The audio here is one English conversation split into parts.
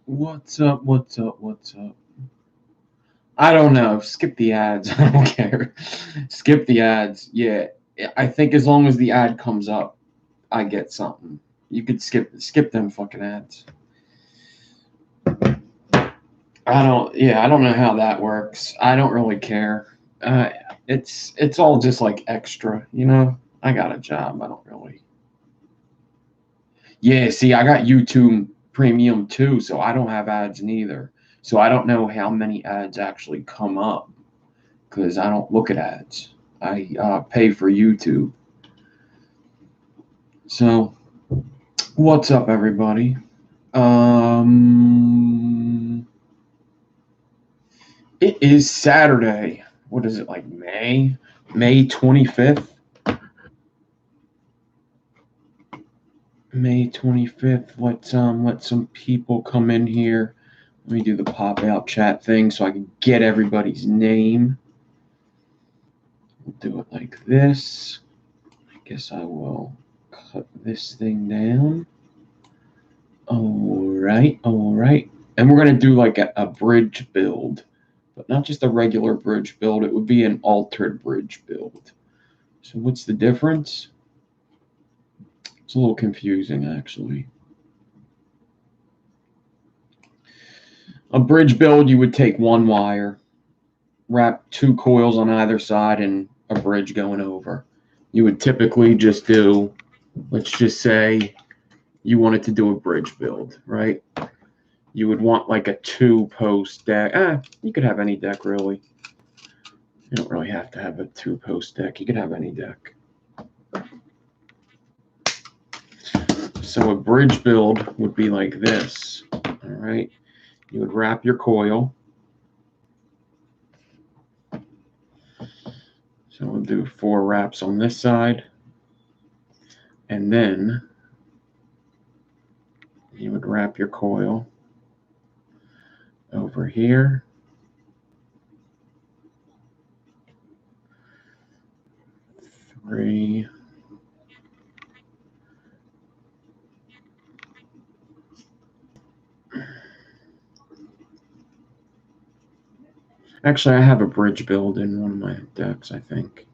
What's up? What's up? What's up? I don't know. Skip the ads. I don't care. Skip the ads. Yeah, I think as long as the ad comes up, I get something. You could skip them fucking ads. I don't. Yeah, I don't know how that works. I don't really care. It's all just like extra, you know. I got a job. I don't really. Yeah, see, I got YouTube Premium too, so I don't have ads neither. So I don't know how many ads actually come up because I don't look at ads. I pay for YouTube. So, what's up, everybody? It is Saturday. What is it, like May 25th? May 25th. Let some people come in here. Let me do the pop out chat thing so I can get everybody's name. We'll do it like this. I guess I will cut this thing down. All right. And we're going to do like a bridge build, but not just a regular bridge build. It would be an altered bridge build. So what's the difference? It's a little confusing, actually. A bridge build, you would take one wire, wrap two coils on either side, and a bridge going over. You would typically just do, let's just say you wanted to do a bridge build, right? You would want like a 2-post deck. You could have any deck, really. You don't really have to have a 2-post deck. You could have any deck. So a bridge build would be like this, all right? You would wrap your coil. So we'll do 4 wraps on this side. And then you would wrap your coil over here. 3. Actually, I have a bridge build in one of my decks, I think.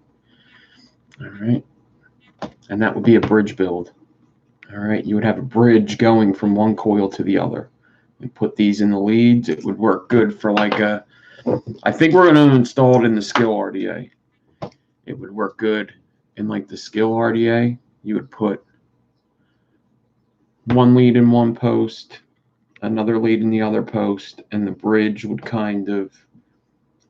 All right. And that would be a bridge build. All right. You would have a bridge going from one coil to the other. And put these in the leads. It would work good for like a... I think we're going to install it in the skill RDA. It would work good in like the skill RDA. You would put one lead in one post, another lead in the other post, and the bridge would kind of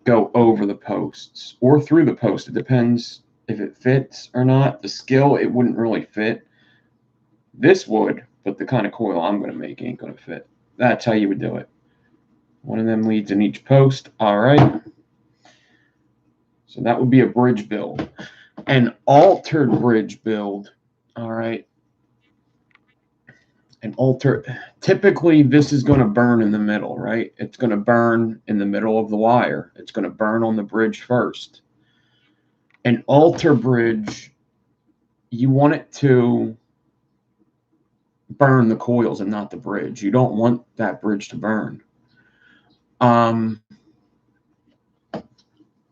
go over the posts or through the post. It depends if it fits or not. The skill, it wouldn't really fit. This would, but the kind of coil I'm going to make ain't going to fit. That's how you would do it. One of them leads in each post. All right. So that would be a bridge build. An altered bridge build. All right. Typically this is going to burn in the middle, right? It's going to burn in the middle of the wire. It's going to burn on the bridge first. An alter bridge, you want it to burn the coils and not the bridge. You don't want that bridge to burn.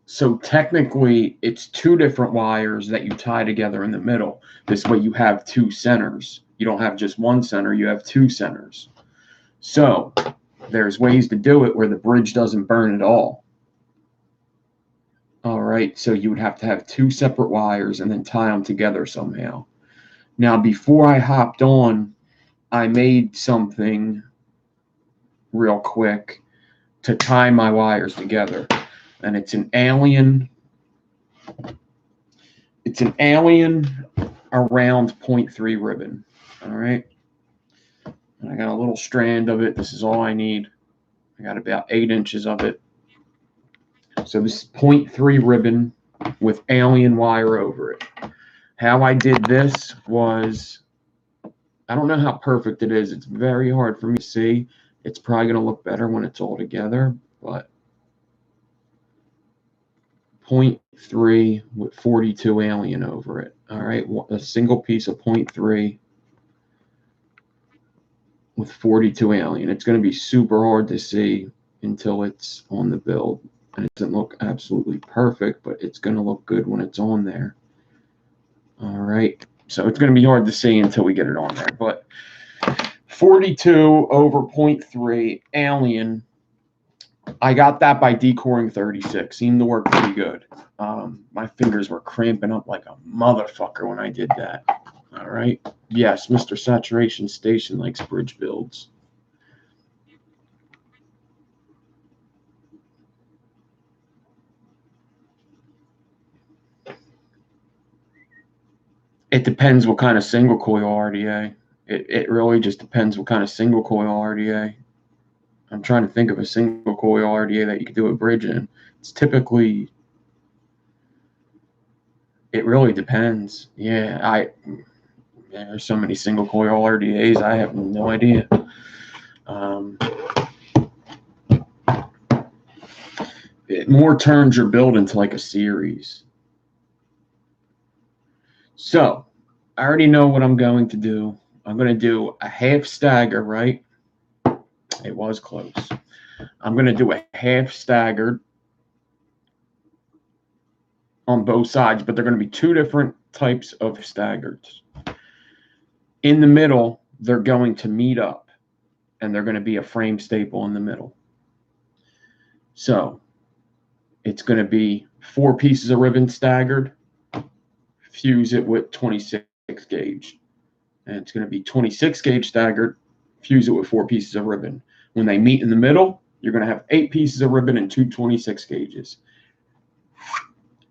So technically it's two different wires that you tie together in the middle. This way you have two centers. You don't have just one center, you have two centers. So there's ways to do it where the bridge doesn't burn at all. All right, so you would have to have two separate wires and then tie them together somehow. Now, before I hopped on, I made something real quick to tie my wires together. And it's an alien around 0.3 ribbon. All right. And I got a little strand of it. This is all I need. I got about 8 inches of it. So this is 0.3 ribbon with alien wire over it. How I did this was, I don't know how perfect it is. It's very hard for me to see. It's probably going to look better when it's all together, but 0.3 with 42 alien over it. All right, a single piece of 0.3 with 42 alien. It's going to be super hard to see until it's on the build. And it doesn't look absolutely perfect, but it's going to look good when it's on there. All right, so it's going to be hard to see until we get it on there. But 42 over 0.3 alien, I got that by decoring 36. Seemed to work pretty good. My fingers were cramping up like a motherfucker when I did that. All right. Yes, Mr. Saturation Station likes bridge builds. It depends what kind of single coil RDA. It really just depends what kind of single coil RDA. I'm trying to think of a single coil RDA that you could do a bridge in. It's typically, it really depends. Yeah, there's so many single coil RDAs, I have no idea. It more turns your build into like a series. So I already know what I'm going to do. I'm going to do a half stagger, right? It was close. I'm going to do a half staggered on both sides, but they're going to be two different types of staggered. In the middle, they're going to meet up, and they're going to be a frame staple in the middle. So it's going to be 4 pieces of ribbon staggered, fuse it with 26 gauge. And it's going to be 26 gauge staggered, fuse it with 4 pieces of ribbon. When they meet in the middle, you're going to have 8 pieces of ribbon and 2 26 gauges.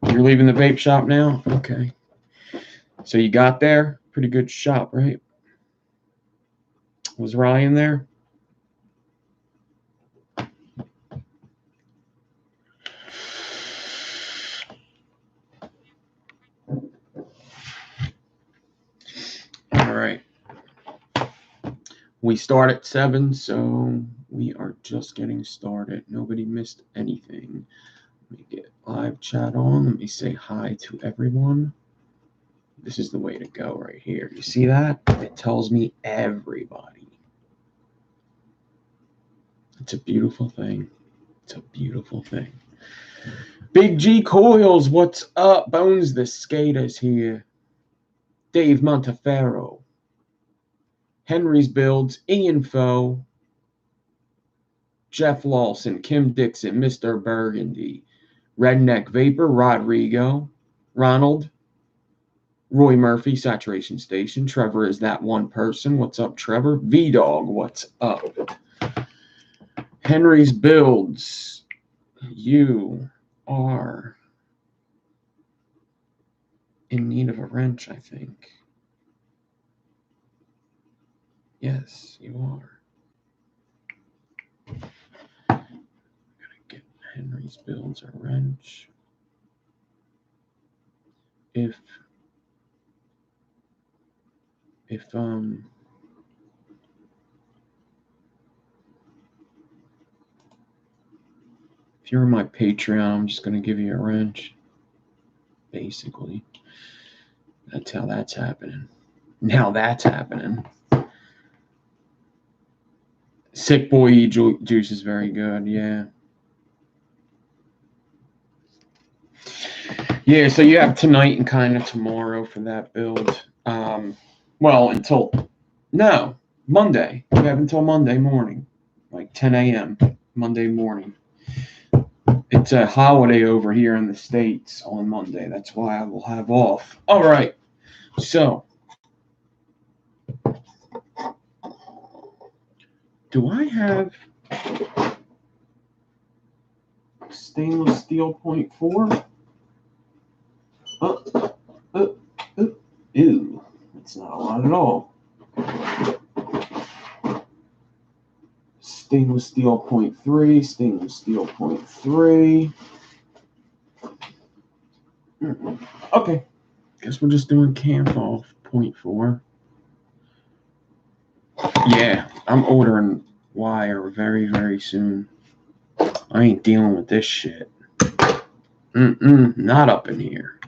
You're leaving the vape shop now? Okay. So you got there? Pretty good shop, right? Was Ryan there? All right. We start at 7, so we are just getting started. Nobody missed anything. Let me get live chat on. Let me say hi to everyone. This is the way to go right here. You see that? It tells me everybody. It's a beautiful thing. It's a beautiful thing. Big G Coils, what's up? Bones the Skater's here. Dave Monteferro. Henry's Builds, Ian Foe. Jeff Lawson, Kim Dixon, Mr. Burgundy. Redneck Vapor, Rodrigo. Ronald, Roy Murphy, Saturation Station. Trevor is that one person. What's up, Trevor? V-Dog, what's up? Henry's Builds. You are in need of a wrench, I think. Yes, you are. I'm gonna get Henry's Builds a wrench. If you're on my Patreon, I'm just gonna give you a wrench. Basically, that's how that's happening. Now that's happening. Sick Boy Juice is very good. Yeah. Yeah, so you have tonight and kind of tomorrow for that build. Well, until Monday. You have until Monday morning, like 10 a.m. Monday morning. It's a holiday over here in the States on Monday. That's why I will have off. All right. So, do I have stainless steel 0.4? Ew. That's not a lot at all. Stainless steel 0.3, stainless steel 0.3. Okay. Guess we're just doing camp off 0.4. Yeah, I'm ordering wire very, very soon. I ain't dealing with this shit. Not up in here.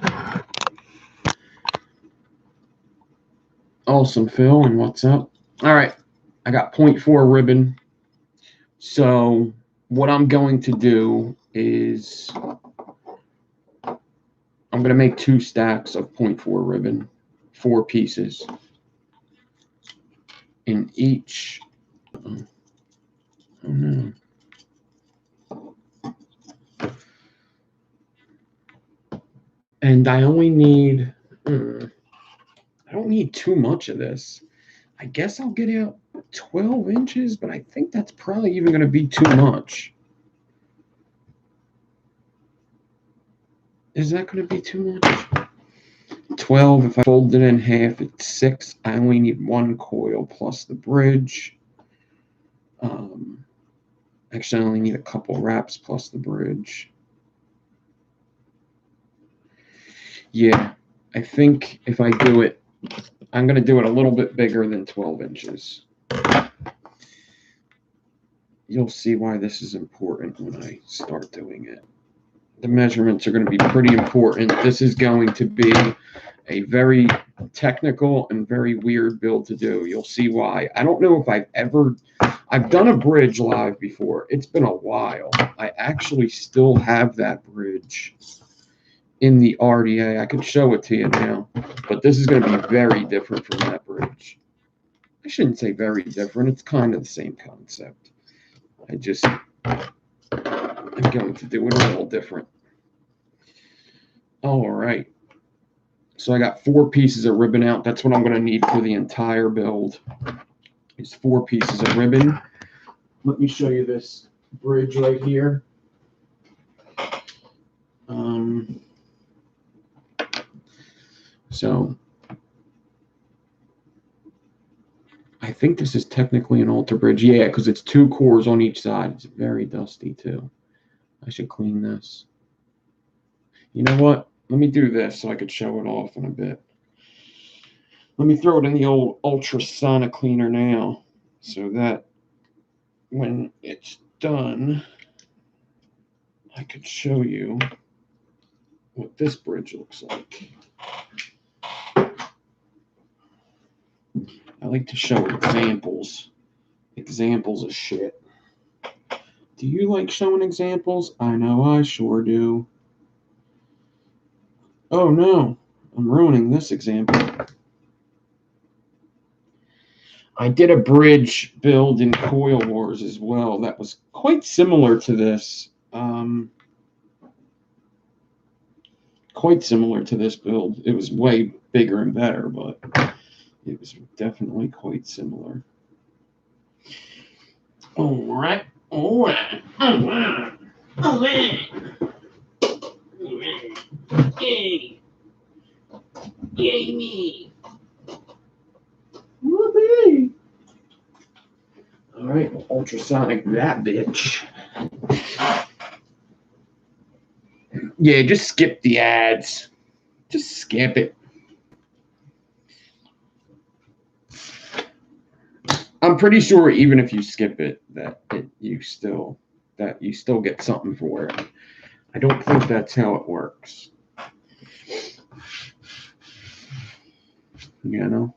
Awesome, Phil, and what's up? All right, I got 0.4 ribbon. So what I'm going to do is I'm going to make 2 stacks of 0.4 ribbon, 4 pieces. In each, oh no. And I only need, I don't need too much of this. I guess I'll get out 12 inches, but I think that's probably even going to be too much. Is that going to be too much? 12, if I fold it in half, it's 6. I only need 1 coil plus the bridge. Actually, I only need a couple wraps plus the bridge. Yeah, I think if I do it, I'm going to do it a little bit bigger than 12 inches. You'll see why this is important when I start doing it. The measurements are going to be pretty important. This is going to be a very technical and very weird build to do. You'll see why. I don't know if I've done a bridge live before. It's been a while. I actually still have that bridge in the RDA. I could show it to you now, but this is going to be very different from that bridge. I shouldn't say very different. It's kind of the same concept. I'm going to do it a little different. All right. So I got 4 pieces of ribbon out. That's what I'm going to need for the entire build. Is 4 pieces of ribbon. Let me show you this bridge right here. So I think this is technically an altar bridge. Yeah, because it's 2 cores on each side. It's very dusty too. I should clean this. You know what? Let me do this so I could show it off in a bit. Let me throw it in the old ultrasonic cleaner now so that when it's done, I could show you what this bridge looks like. I like to show examples of shit. Do you like showing examples? I know I sure do. Oh no, I'm ruining this example. I did a bridge build in Coil Wars as well that was quite similar to this. quite similar to this build. It was way bigger and better, but it was definitely quite similar. All right. All right. All right. All right. Yay. Yay me. Whoopee. All right, ultrasonic that bitch. Yeah, just skip the ads. Just skip it. I'm pretty sure even if you skip it, you still get something for it. I don't think that's how it works. You know?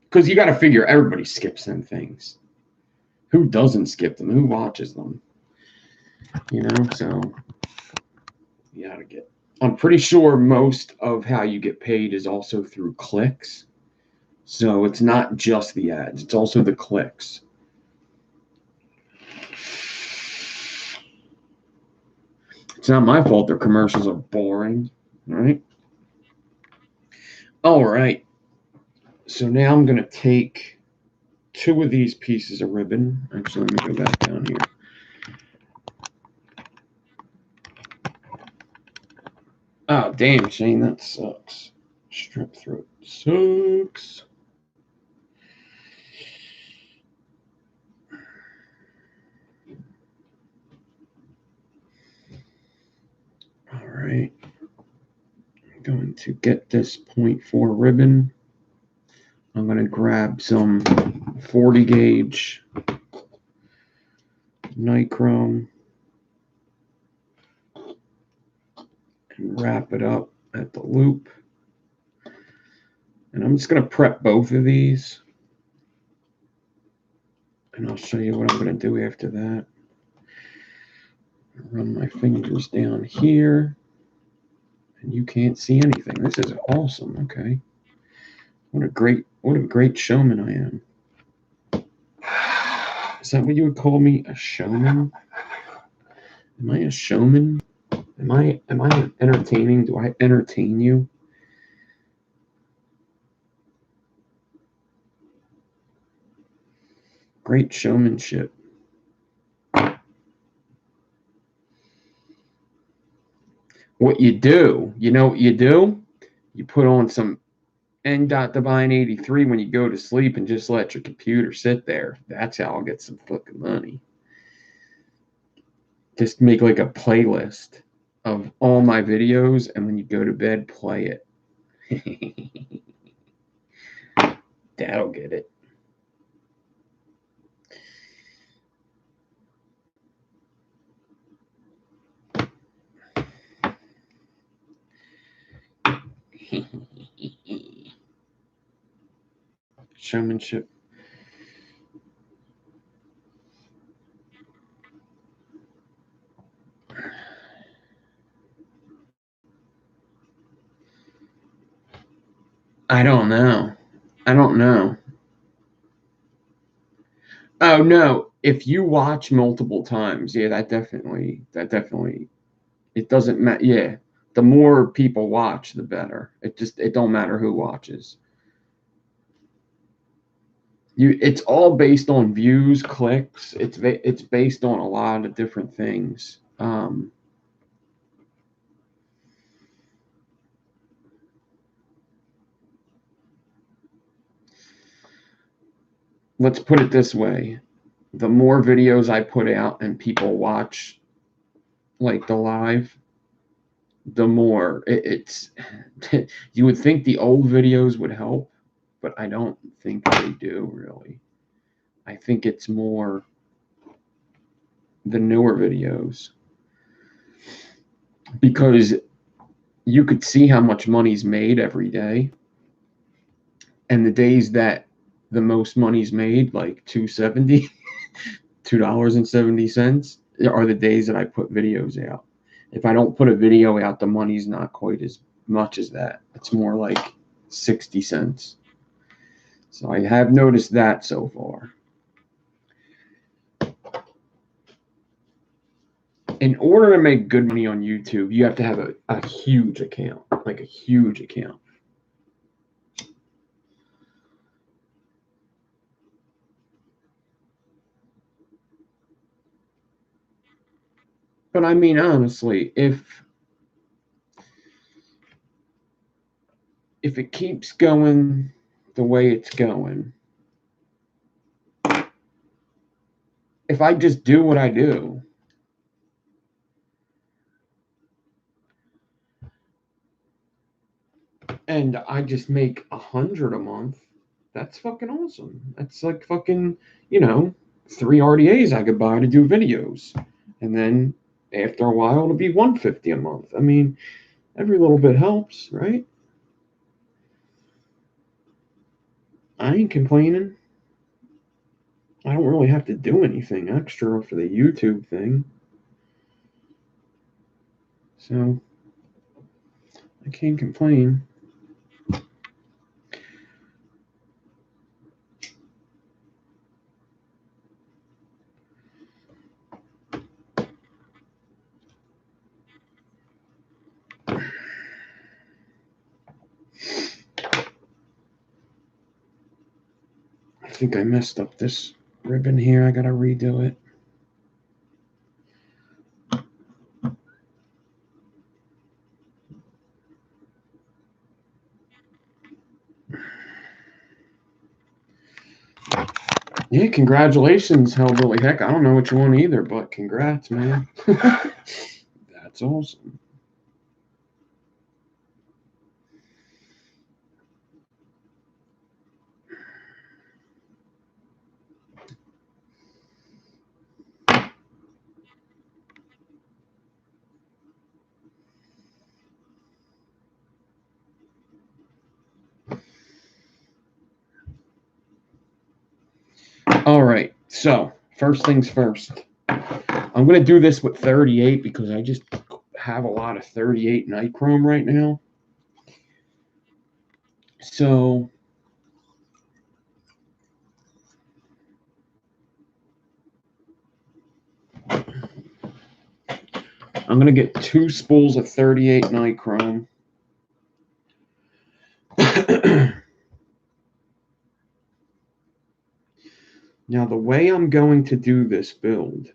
Because you got to figure everybody skips them things. Who doesn't skip them? Who watches them? You know? So, you got to get. I'm pretty sure most of how you get paid is also through clicks. So it's not just the ads, it's also the clicks. It's not my fault their commercials are boring, right? All right. So now I'm going to take 2 of these pieces of ribbon. Actually, let me go back down here. Oh, damn, Shane, that sucks. Strep throat sucks. All right. I'm going to get this 0.4 ribbon. I'm going to grab some 40 gauge nichrome and wrap it up at the loop. And I'm just going to prep both of these. And I'll show you what I'm going to do after that. Run my fingers down here. And you can't see anything. This is awesome. Okay. What a great showman I am. Is that what you would call me? A showman? Am I a showman? Am I entertaining? Do I entertain you? Great showmanship. What you do, you know what you do? You put on some N.Devine 83 when you go to sleep and just let your computer sit there. That's how I'll get some fucking money. Just make like a playlist of all my videos, and when you go to bed, play it. That'll get it. Showmanship. I don't know. Oh no, if you watch multiple times, yeah, that definitely it doesn't matter. Yeah. The more people watch, the better. It don't matter who watches. It's all based on views, clicks. It's based on a lot of different things. Let's put it this way. The more videos I put out and people watch, like the live, the more it's you would think the old videos would help, but I don't think they do really. I think it's more the newer videos, because you could see how much money's made every day, and the days that the most money's made, like $2.70, are the days that I put videos out. If I don't put a video out, the money's not quite as much as that. It's more like 60 cents. So I have noticed that so far. In order to make good money on YouTube, you have to have a huge account, like a huge account. But I mean, honestly, if it keeps going the way it's going, if I just do what I do, and I just make 100 a month, that's fucking awesome. That's like fucking, 3 RDAs I could buy to do videos. And then after a while, it'll be 150 a month. I mean, every little bit helps, right? I ain't complaining. I don't really have to do anything extra for the YouTube thing. So, I can't complain. I think I messed up this ribbon here. I gotta redo it. Yeah, congratulations, Hellbilly. Heck, I don't know what you want either, but congrats, man. That's awesome. All right, so first things first. I'm going to do this with 38 because I just have a lot of 38 nichrome right now. So I'm going to get 2 spools of 38 nichrome. Now, the way I'm going to do this build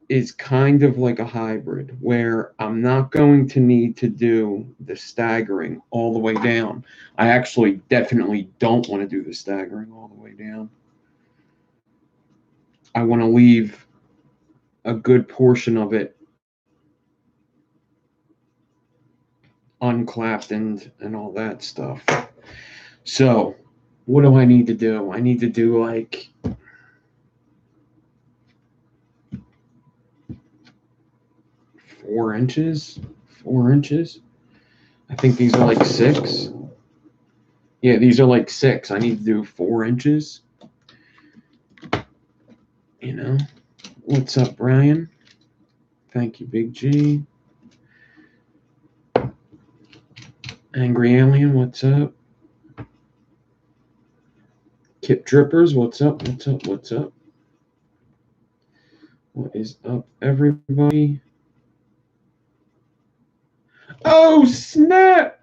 is kind of like a hybrid where I'm not going to need to do the staggering all the way down. I actually definitely don't want to do the staggering all the way down. I want to leave a good portion of it unclapped and all that stuff. So what do I need to do? I need to do like 4 inches. 4 inches. I think these are like 6. Yeah, these are like 6. I need to do 4 inches. You know, what's up, Brian? Thank you, Big G. Angry Alien, what's up? Kip Drippers, what's up? What's up? What's up? What is up, everybody? Oh, snap!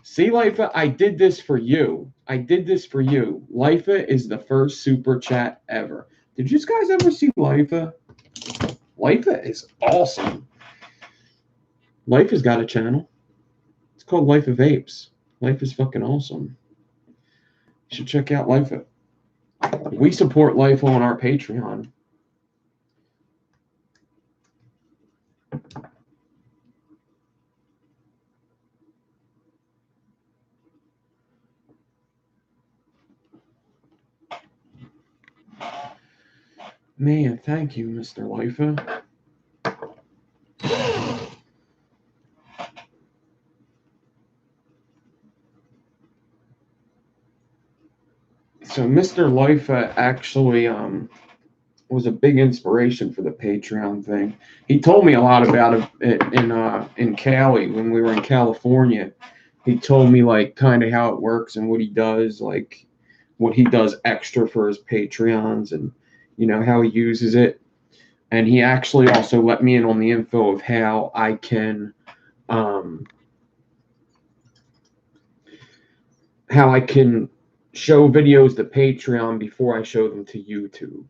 See, Lifa, I did this for you. I did this for you. Lifa is the first super chat ever. Did you guys ever see Lifa? Lifa is awesome. Lifa's got a channel. It's called Life of Apes. Life is fucking awesome. You should check out Lifa. We support Lifa on our Patreon. Man, thank you, Mr. Lifa. So Mr. Lifa actually was a big inspiration for the Patreon thing. He told me a lot about it in Cali when we were in California. He told me like kind of how it works and what he does, like what he does extra for his Patreons, and you know, how he uses it. And he actually also let me in on the info of how I can show videos to Patreon before I show them to YouTube.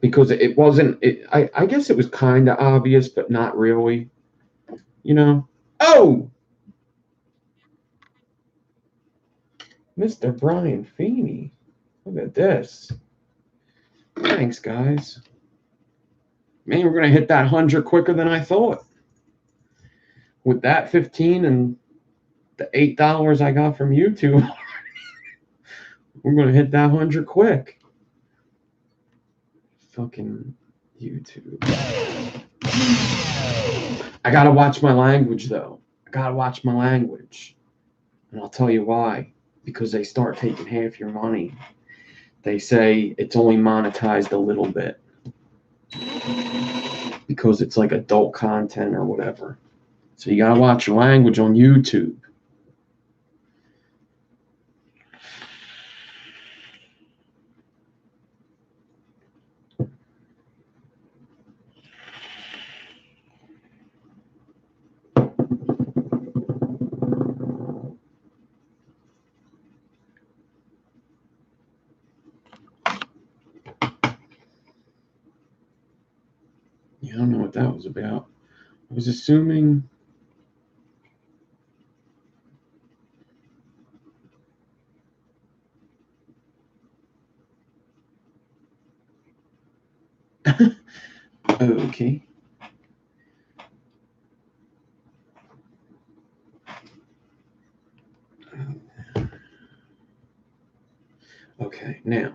Because it wasn't, I guess it was kind of obvious, but not really, you know. Oh, Mr. Brian Feeney. Look at this. Thanks, guys. Man, we're going to hit that 100 quicker than I thought. With that 15 and the $8 I got from YouTube, we're going to hit that 100 quick. Fucking YouTube. I got to watch my language, though. I got to watch my language. And I'll tell you why. Because they start taking half your money. They say it's only monetized a little bit. Because it's like adult content or whatever. So you got to watch your language on YouTube. Yeah, I don't know what that was about. I was assuming... Okay. Okay, now.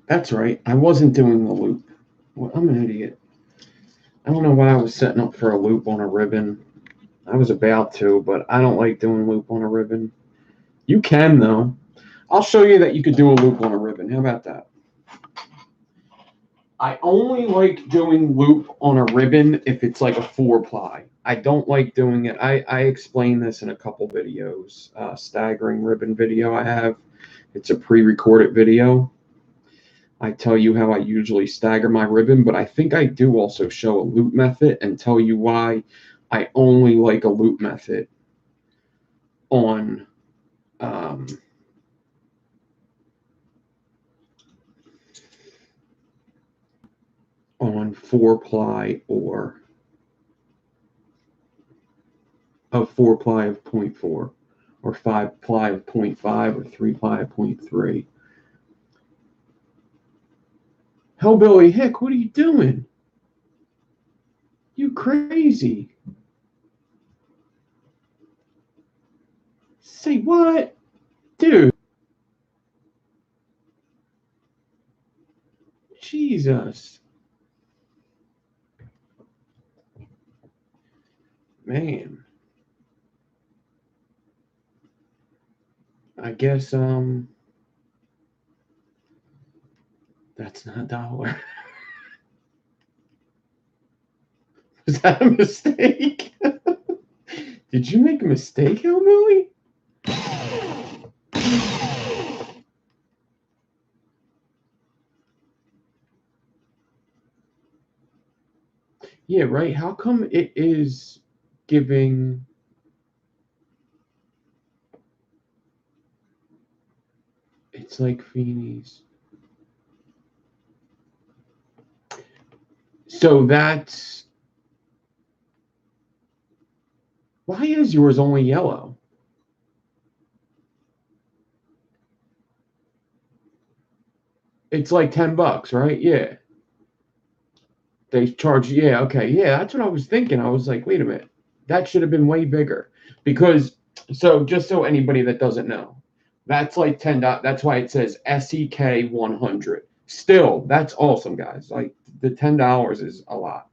That's right. I wasn't doing the loop. Well, I'm an idiot. I don't know why I was setting up for a loop on a ribbon. I was about to, but I don't like doing loop on a ribbon. You can, though. I'll show you that you could do a loop on a ribbon. How about that? I only like doing loop on a ribbon if it's like a 4-ply. I don't like doing it. I explained this in a couple videos. Staggering ribbon video I have. It's a pre-recorded video. I tell you how I usually stagger my ribbon, but I think I do also show a loop method and tell you why I only like a loop method on 4-ply or a 4-ply of 0.4 or 5-ply of 0.5 or 3-ply of 0.3. Hellbilly Hick, what are you doing? You crazy. Say what? Dude. Jesus. Man. I guess that's not dollar. Was that a mistake? Did you make a mistake, Hellbilly? Yeah, right. How come it is giving... It's like Feeney's. So that's... Why is yours only yellow? It's like $10, right? Yeah. They charge, yeah, okay. Yeah, that's what I was thinking. I was like, wait a minute. That should have been way bigger. Because, so just so anybody that doesn't know, that's like $10. That's why it says SEK 100. Still, that's awesome, guys. Like, the $10 is a lot.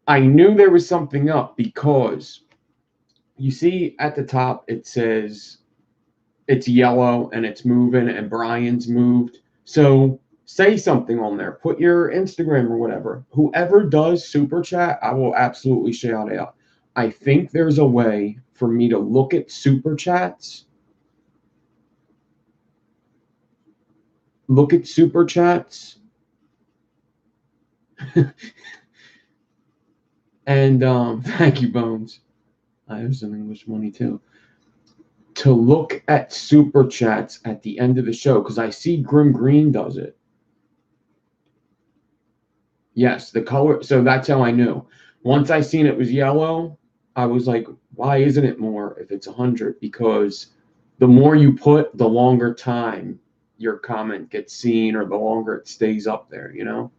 I knew there was something up because you see at the top it says it's yellow and it's moving and Brian's moved. So say something on there. Put your Instagram or whatever. Whoever does super chat, I will absolutely shout out. I think there's a way for me to look at super chats. Look at super chats. And thank you, Bones. I have some English money too. To look at super chats at the end of the show, because I see Grim Green does it. Yes, the color. So that's how I knew. Once I seen it was yellow, I was like, why isn't it more if it's 100? Because the more you put, the longer time your comment gets seen, or the longer it stays up there, you know?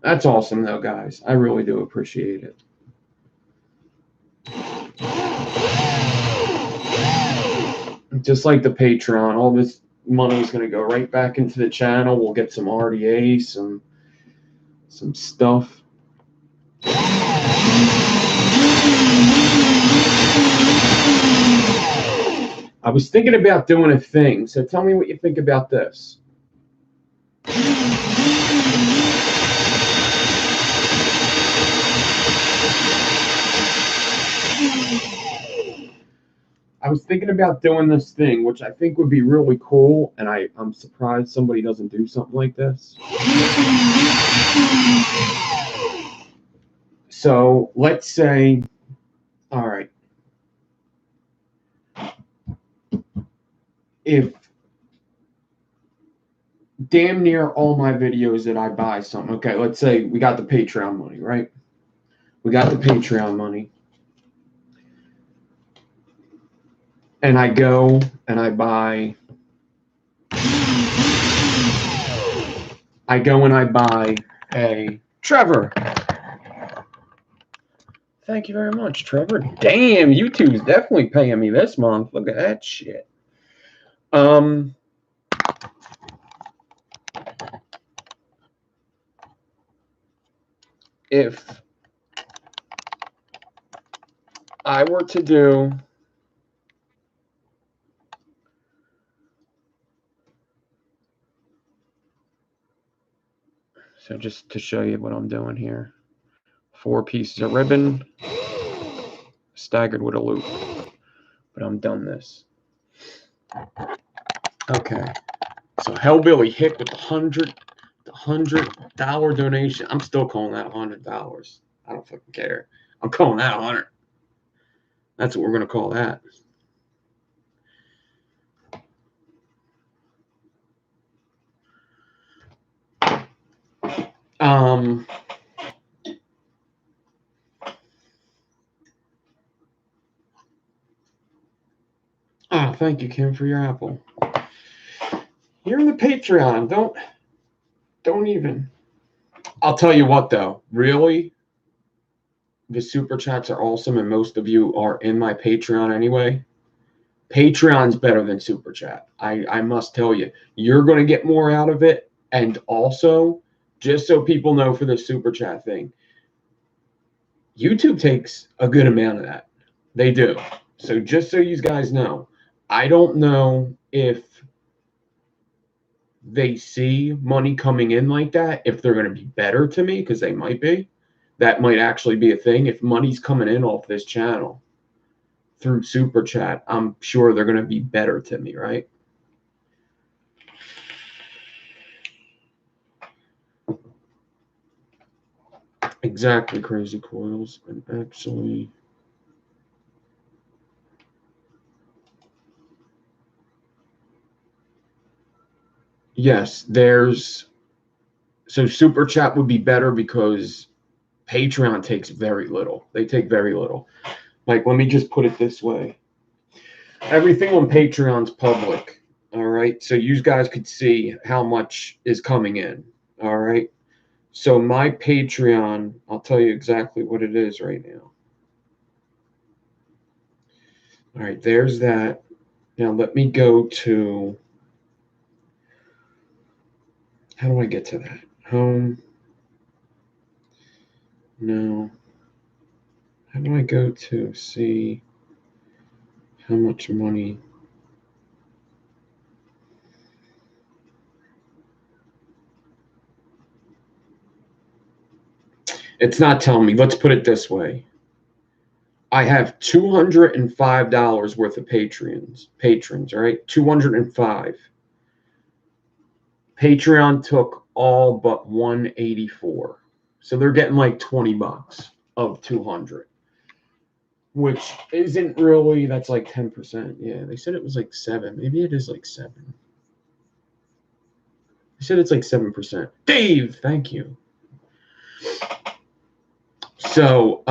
That's awesome, though, guys. I really do appreciate it. Just like the Patreon, all this money is going to go right back into the channel. We'll get some RDA, some stuff. I was thinking about doing a thing, so tell me what you think about this. I was thinking about doing this thing, which I think would be really cool, and I'm surprised somebody doesn't do something like this. So let's say, all right, if damn near all my videos that I buy something, okay, let's say we got the Patreon money, right? We got the Patreon money. And I go and I buy a Trevor. Thank you very much, Trevor. Damn, YouTube's definitely paying me this month. Look at that shit. If I were to do so, just to show you what I'm doing here, 4 pieces of ribbon staggered with a loop, but I'm done this. Okay, so Hellbilly hit with the $100 donation. I'm still calling that $100. I don't fucking care. I'm calling that 100. That's what we're gonna call that. Oh, thank you, Kim, for your apple. You're in the Patreon. Don't even. I'll tell you what, though. Really, the super chats are awesome, and most of you are in my Patreon anyway. Patreon's better than super chat. I must tell you, you're going to get more out of it. And also, just so people know, for the super chat thing, YouTube takes a good amount of that. They do. So just so you guys know, I don't know if they see money coming in like that, if they're going to be better to me, because they might be. That might actually be a thing. If money's coming in off this channel through super chat, I'm sure they're going to be better to me, right? Exactly, Crazy Coils. And actually, yes, so super chat would be better because Patreon takes very little. They take very little. Like, let me just put it this way. Everything on Patreon's public, all right? So you guys could see how much is coming in, all right? So my Patreon, I'll tell you exactly what it is right now. All right, there's that. Now let me go to, how do I get to that? Home. No. How do I go to see how much money? It's not telling me. Let's put it this way. I have $205 worth of patrons, right? 205. Patreon took all but 184. So they're getting like $20 of 200, which isn't really, that's like 10%. Yeah, they said it was like 7. Maybe it is like 7. They said it's like 7%. Dave, thank you. So,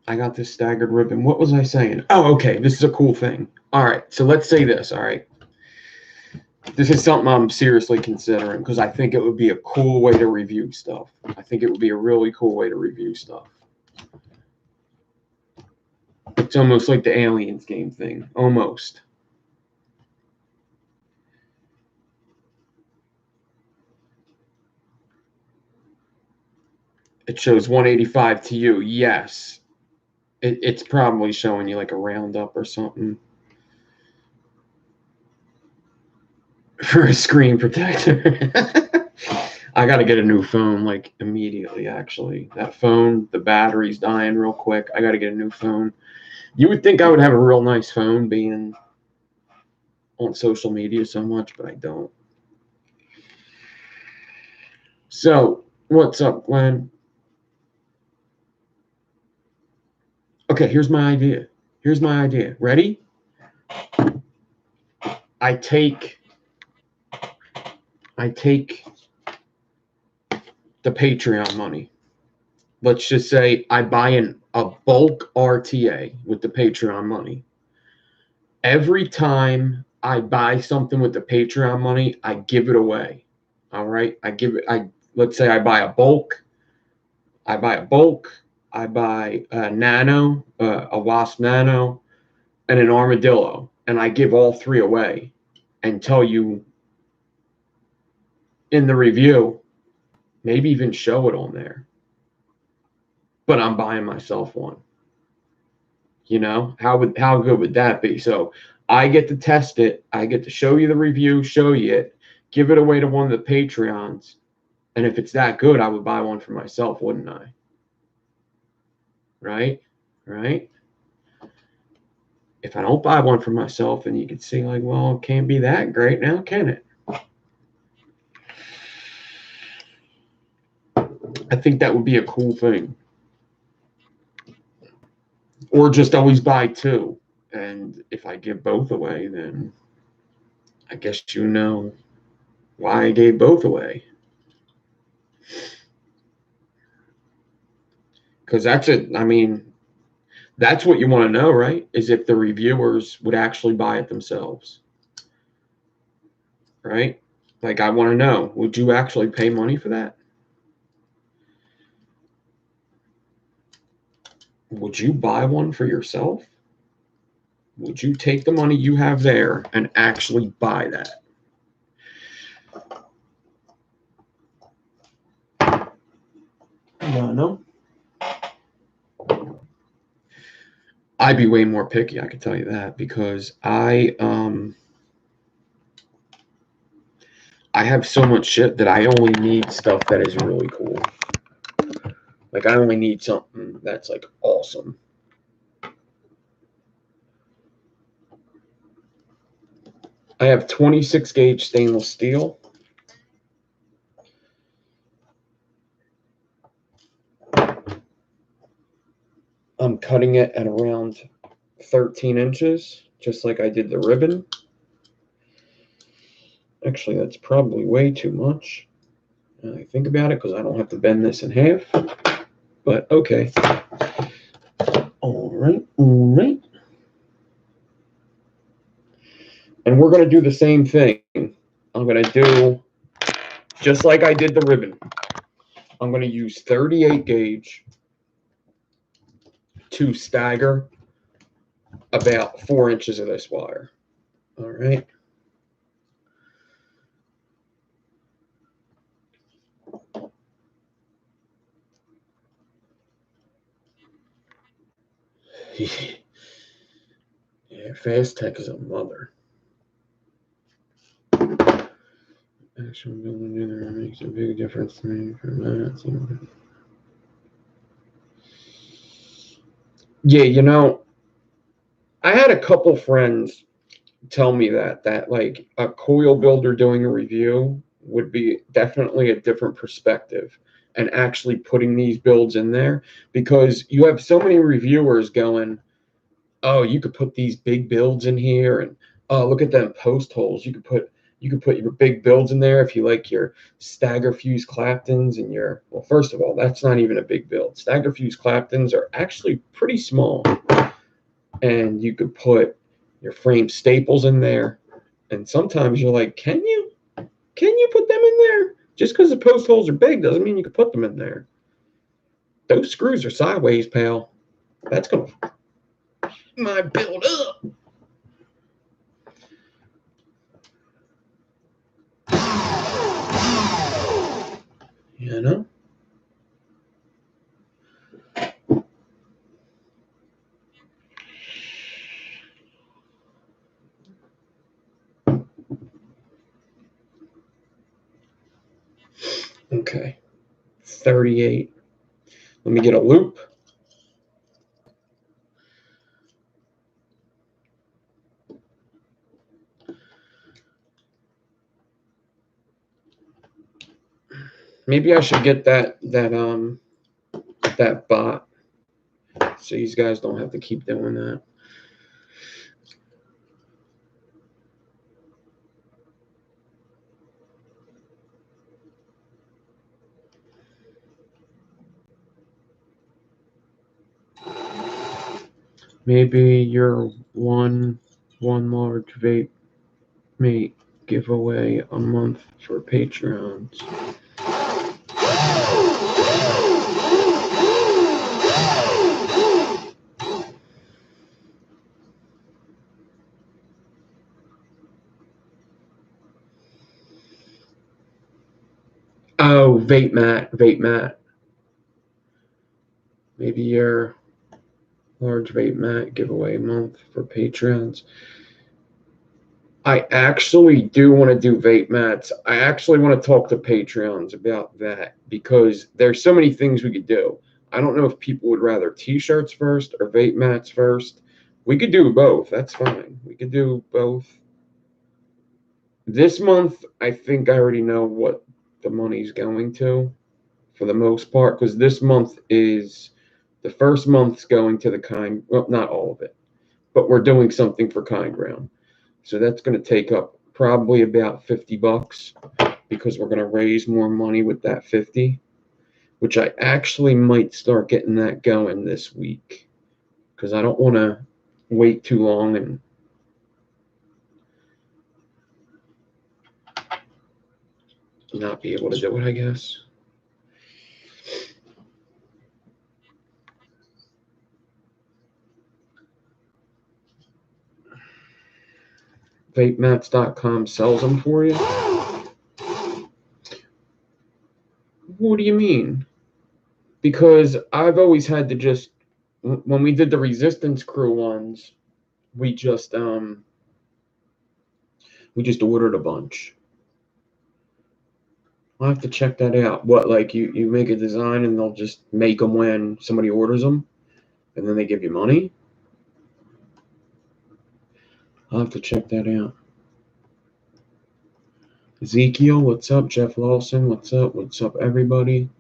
I got this staggered ribbon. What was I saying? Oh, okay. This is a cool thing. All right. So let's say this. All right. This is something I'm seriously considering because I think it would be a cool way to review stuff. I think it would be a really cool way to review stuff. It's almost like the Aliens game thing. Almost. It shows 185 to you. Yes. It's probably showing you like a roundup or something. For a screen protector. I got to get a new phone like immediately, actually. That phone, the battery's dying real quick. I got to get a new phone. You would think I would have a real nice phone being on social media so much, but I don't. So, what's up, Glenn? Okay, here's my idea. Ready? I take the Patreon money. Let's just say I buy a bulk RTA with the Patreon money. Every time I buy something with the Patreon money, I give it away. All right? Let's say I buy a bulk. I buy a Nano, a Wasp Nano, and an Armadillo, and I give all 3 away and tell you in the review, maybe even show it on there. But I'm buying myself one. You know, how good would that be? So I get to test it. I get to show you the review, show you it, give it away to one of the Patreons. And if it's that good, I would buy one for myself, wouldn't I? Right? If I don't buy one for myself, then you could see like, well, it can't be that great now, can it? I think that would be a cool thing. Or just always buy 2. And if I give both away, then I guess you know why I gave both away. Because that's what you want to know, right? Is if the reviewers would actually buy it themselves. Right? Like, I want to know, would you actually pay money for that? Would you buy one for yourself? Would you take the money you have there and actually buy that? No. I'd be way more picky, I can tell you that, because I have so much shit that I only need stuff that is really cool. Like, I only need something that's like awesome. I have 26 gauge stainless steel. I'm cutting it at around 13 inches, just like I did the ribbon. Actually, that's probably way too much. I think about it because I don't have to bend this in half. But okay. All right. And we're going to do the same thing. I'm going to do just like I did the ribbon. I'm going to use 38 gauge to stagger about 4 inches of this wire. All right. Yeah, Fast Tech is a mother. Actually, building together makes a big difference to me for that. Yeah, I had a couple friends tell me that like a coil builder doing a review would be definitely a different perspective and actually putting these builds in there, because you have so many reviewers going, oh, you could put these big builds in here, and oh, look at them post holes. You could put your big builds in there if you like your stagger fuse Claptons and your, well, first of all, that's not even a big build. Stagger fuse Claptons are actually pretty small, and you could put your frame staples in there. And sometimes you're like, can you put them in there? Just because the post holes are big doesn't mean you can put them in there. Those screws are sideways, pal. That's gonna my build up. You know? Okay. 38. Let me get a loop. Maybe I should get that bot so these guys don't have to keep doing that. Maybe your one large vape mate giveaway a month for Patreons. Oh, vape mat. Maybe your large vape mat giveaway a month for Patreons. I actually do want to do vape mats. I actually want to talk to Patreons about that because there's so many things we could do. I don't know if people would rather t-shirts first or vape mats first. We could do both. That's fine. We could do both. This month, I think I already know what the money's going to for the most part, because this month is the first month's going to the kind, well, not all of it, but we're doing something for Kind Ground. So that's going to take up probably about $50 because we're going to raise more money with that 50, which I actually might start getting that going this week because I don't want to wait too long and not be able to do it, I guess. VapeMats.com sells them for you. What do you mean? Because I've always had to just, when we did the Resistance Crew ones, we just ordered a bunch. I'll have to check that out. What, like you make a design and they'll just make them when somebody orders them, and then they give you money? I'll have to check that out. Ezekiel, what's up? Jeff Lawson, what's up? What's up, everybody?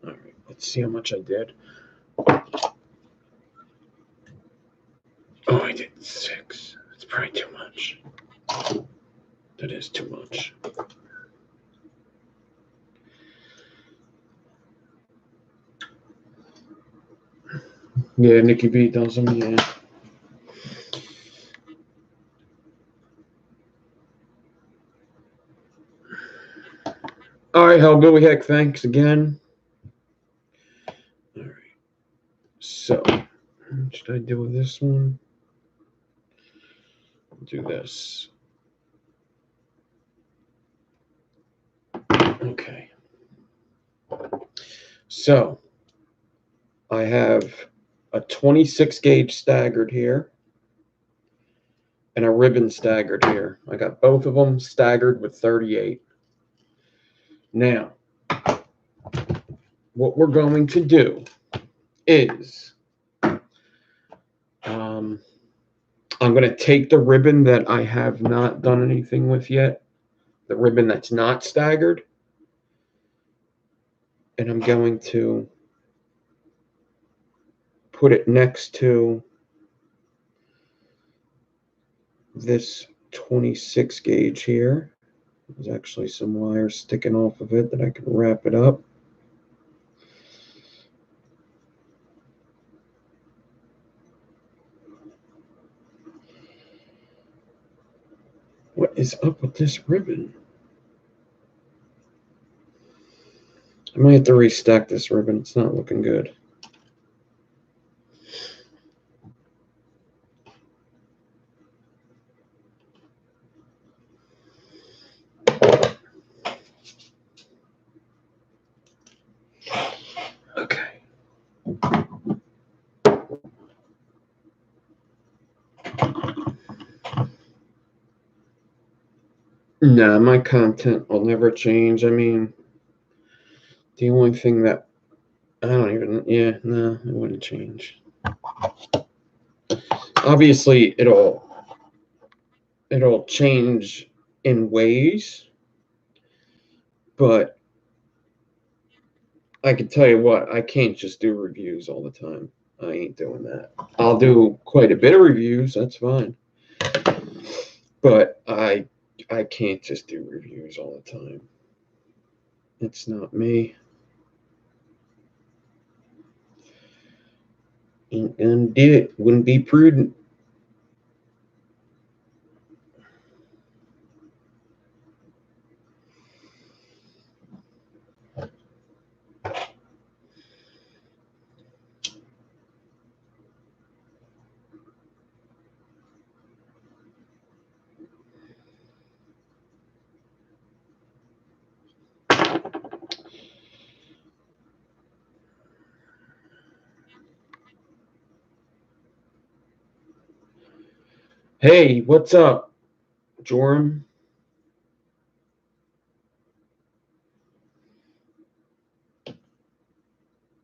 All right, let's see how much I did. Oh, I did 6. That's probably too much. That is too much. Yeah, Nikki B does them, yeah. right, Hellbilly Heck, thanks again. All right. So, what should I do with this one? Do this. Okay. So, I have a 26 gauge staggered here and a ribbon staggered here. I got both of them staggered with 38. Now, what we're going to do is I'm going to take the ribbon that I have not done anything with yet, the ribbon that's not staggered, and I'm going to put it next to this 26 gauge here. There's actually some wires sticking off of it that I can wrap it up. What is up with this ribbon? I might have to restack this ribbon. It's not looking good. Okay. Nah, my content will never change. I mean, the only thing that I don't even, yeah, no, it wouldn't change. Obviously, it'll change in ways, but I can tell you what, I can't just do reviews all the time. I ain't doing that. I'll do quite a bit of reviews, that's fine. But I can't just do reviews all the time. It's not me. Ain't gonna do it. Wouldn't be prudent. Hey, what's up, Joram?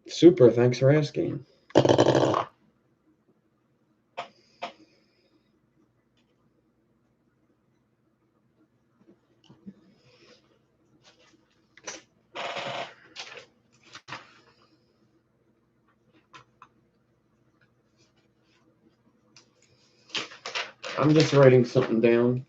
Super, thanks for asking. I'm just writing something down.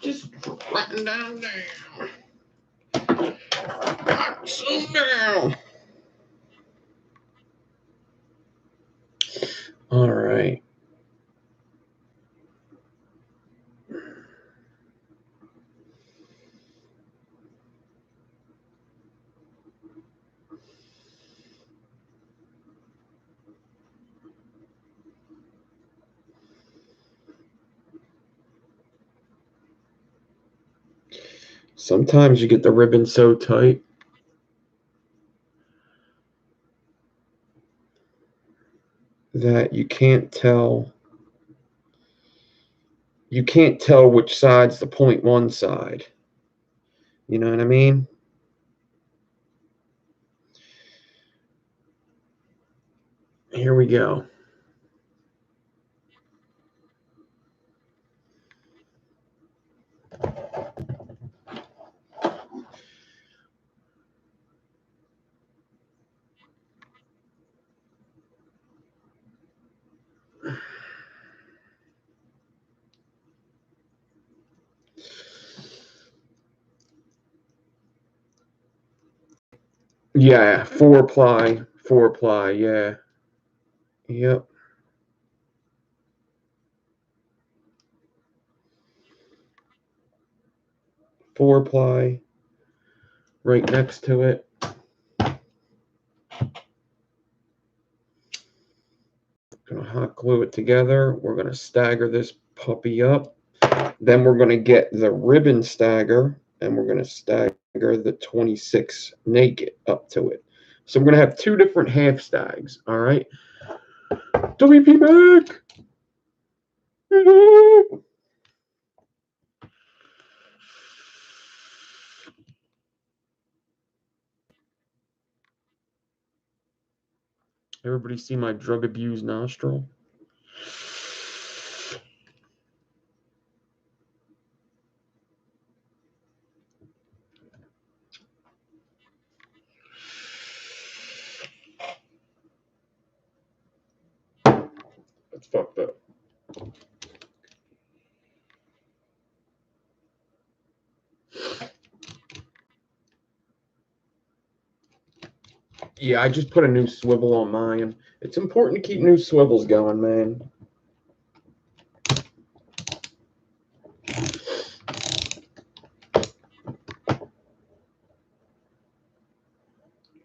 Just writing down. Some down. All right. Sometimes you get the ribbon so tight that you can't tell which side's the 0.1 side. You know what I mean? Here we go. Yeah, 4 ply, yeah. Yep. 4-ply right next to it. Gonna hot glue it together. We're gonna stagger this puppy up. Then we're gonna get the ribbon stagger, and we're gonna stagger the 26 naked up to it. So we're gonna have 2 different half stags. All right. WP back. Everybody see my drug abused nostril? That's fucked up. Yeah, I just put a new swivel on mine. It's important to keep new swivels going, man.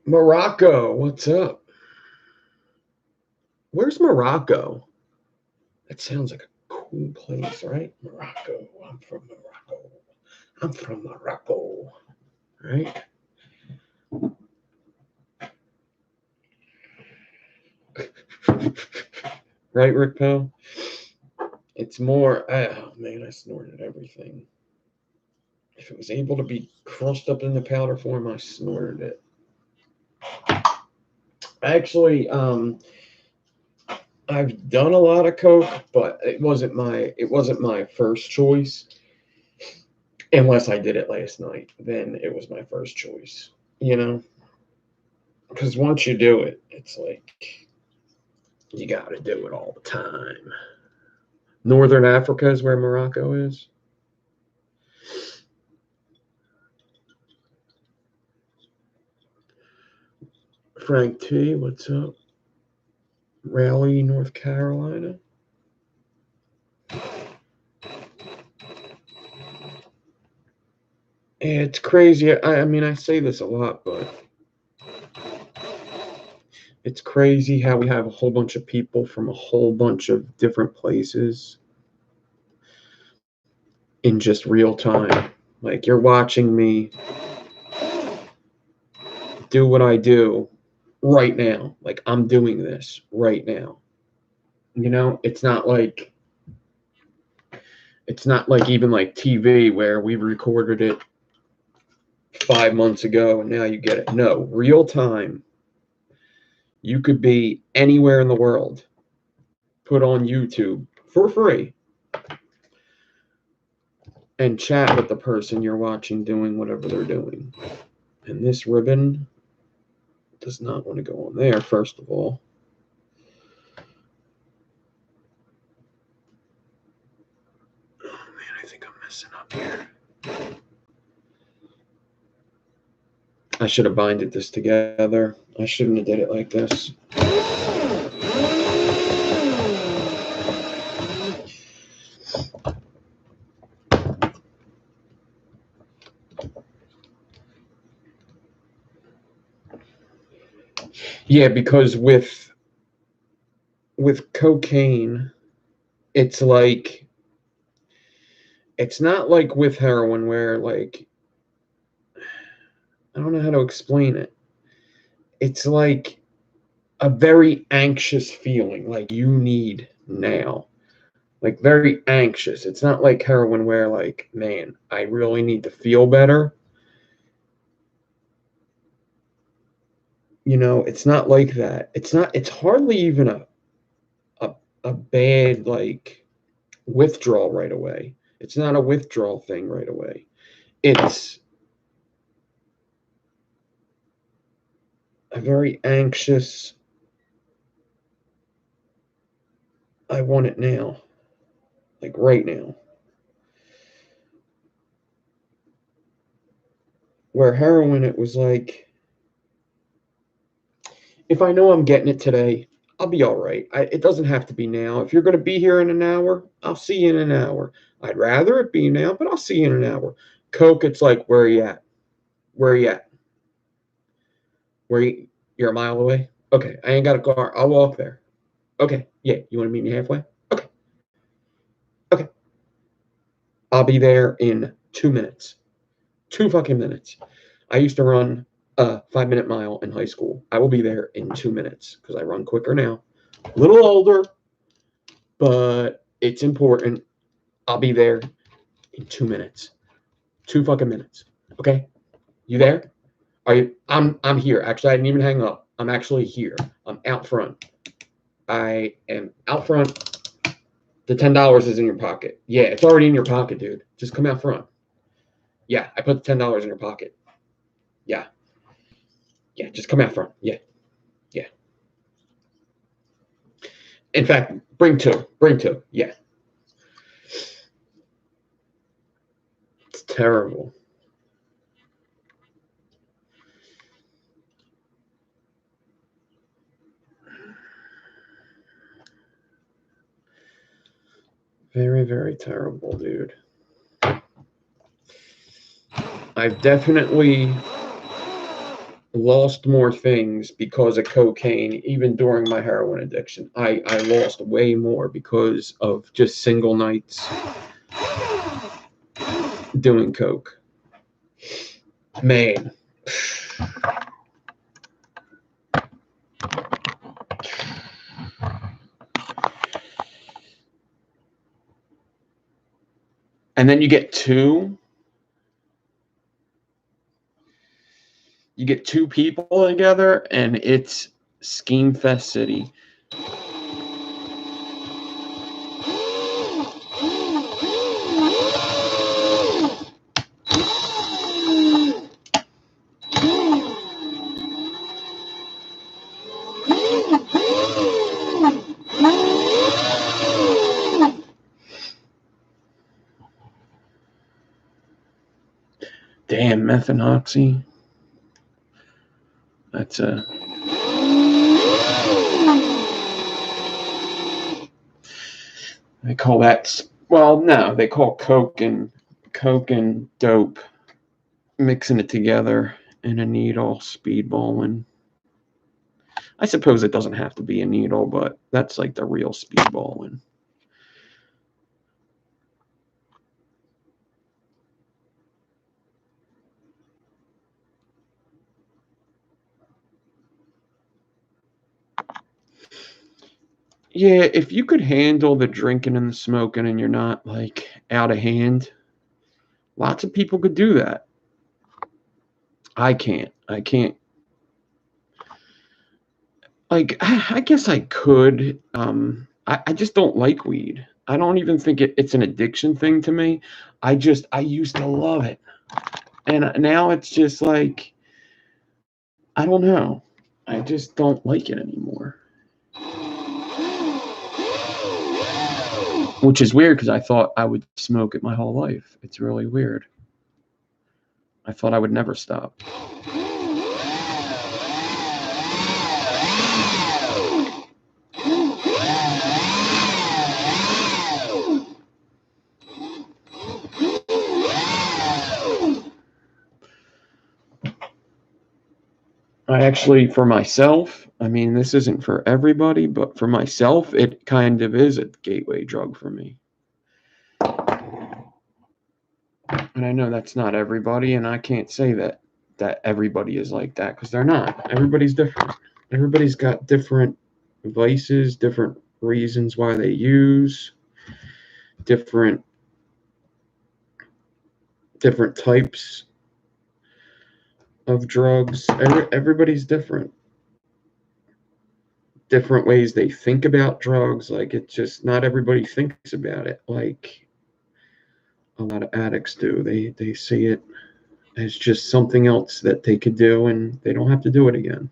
Morocco, what's up? Where's Morocco? That sounds like a cool place, right? Morocco. I'm from Morocco. I'm from Morocco. Right? Right, Rick Poe? It's more, oh man, I snorted everything. If it was able to be crushed up in the powder form, I snorted it. Actually, I've done a lot of coke, but it wasn't my first choice. Unless I did it last night, then it was my first choice. You know, because once you do it, it's like you got to do it all the time. Northern Africa is where Morocco is. Frank T, what's up? Raleigh, North Carolina. It's crazy. I mean, I say this a lot, but it's crazy how we have a whole bunch of people from a whole bunch of different places in just real time. Like, you're watching me do what I do right now. Like, I'm doing this right now. You know, it's not like even like TV where we recorded it 5 months ago and now you get it. No, real time. You could be anywhere in the world, put on YouTube for free, and chat with the person you're watching doing whatever they're doing. And this ribbon does not want to go on there, first of all. Oh man, I think I'm messing up here. I should have binded this together. I shouldn't have did it like this. Yeah, because with cocaine, it's like, it's not like with heroin where, like, I don't know how to explain it. It's like a very anxious feeling, like you need now. Like, very anxious. It's not like heroin where, like, man, I really need to feel better. You know, it's not like that. It's hardly even a bad, like, withdrawal right away. It's not a withdrawal thing right away. It's a very anxious, I want it now. Like, right now. Where heroin, it was like, if I know I'm getting it today, I'll be all right. It doesn't have to be now. If you're going to be here in an hour, I'll see you in an hour. I'd rather it be now, but I'll see you in an hour. Coke, it's like, where are you at? Where are you at? You're a mile away? Okay, I ain't got a car. I'll walk there. Okay, yeah, you want to meet me halfway? Okay, okay. I'll be there in 2 minutes. 2 fucking minutes. I used to run a 5-minute mile in high school. I will be there in 2 minutes because I run quicker now. A little older, but it's important. I'll be there in 2 minutes. 2 fucking minutes. Okay? You there? Are you? I'm here. Actually, I didn't even hang up. I'm actually here. I'm out front. I am out front. The $10 is in your pocket. Yeah, it's already in your pocket, dude. Just come out front. Yeah, I put the $10 in your pocket. Yeah. Yeah, just come out front. Yeah. Yeah. In fact, bring two. Bring two. Yeah. It's terrible. Very, very terrible, dude. I've definitely lost more things because of cocaine, even during my heroin addiction. I lost way more because of just single nights doing coke. Man. And then you get two people together, and it's Scheme Fest City. Damn, methanoxy. That's a... They call that... Well, no, they call coke and dope, mixing it together in a needle, speedballing. I suppose it doesn't have to be a needle, but that's like the real speedballing. Yeah, if you could handle the drinking and the smoking and you're not like out of hand, lots of people could do that. I can't. Like, I guess I could. I just don't like weed. I don't even think it's an addiction thing to me. I used to love it. And now it's just like, I don't know. I just don't like it anymore. Which is weird because I thought I would smoke it my whole life. It's really weird. I thought I would never stop. I actually, for myself, I mean, this isn't for everybody, but for myself, it kind of is a gateway drug for me. And I know that's not everybody, and I can't say that everybody is like that, because they're not. Everybody's different. Everybody's got different vices, different reasons why they use, different types of drugs. Everybody's different. Different ways they think about drugs. Like, it's just not everybody thinks about it like a lot of addicts do. They see it as just something else that they could do, and they don't have to do it again.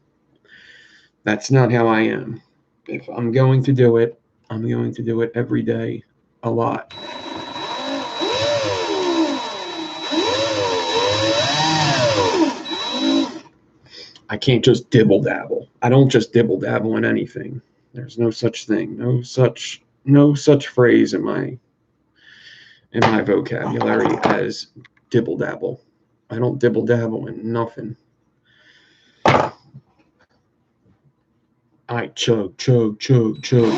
That's not how I am. If I'm going to do it, I'm going to do it every day, a lot. I can't just dibble dabble. I don't just dibble dabble in anything. There's no such thing. No such phrase in my vocabulary as dibble dabble. I don't dibble dabble in nothing. I chug, chug, chug, chug.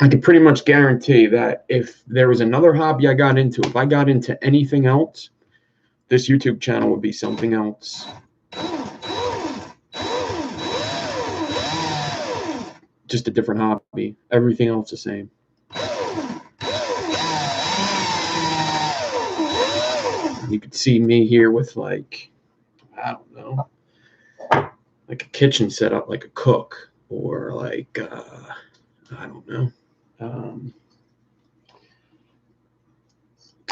I can pretty much guarantee that if there was another hobby I got into, if I got into anything else, this YouTube channel would be something else. Just a different hobby. Everything else the same. You could see me here with like, I don't know, like a kitchen setup, like a cook, or like, I don't know.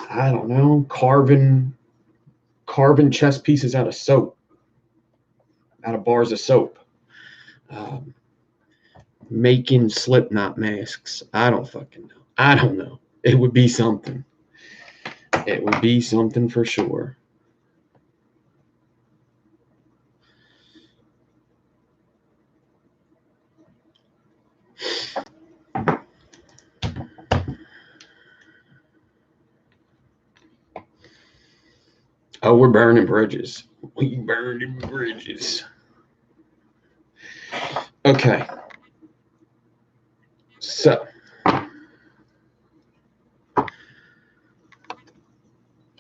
I don't know, carving chess pieces out of soap, out of bars of soap. Making Slipknot masks. I don't fucking know. I don't know. It would be something. It would be something for sure. Oh, we're burning bridges. We burning bridges. Okay. So,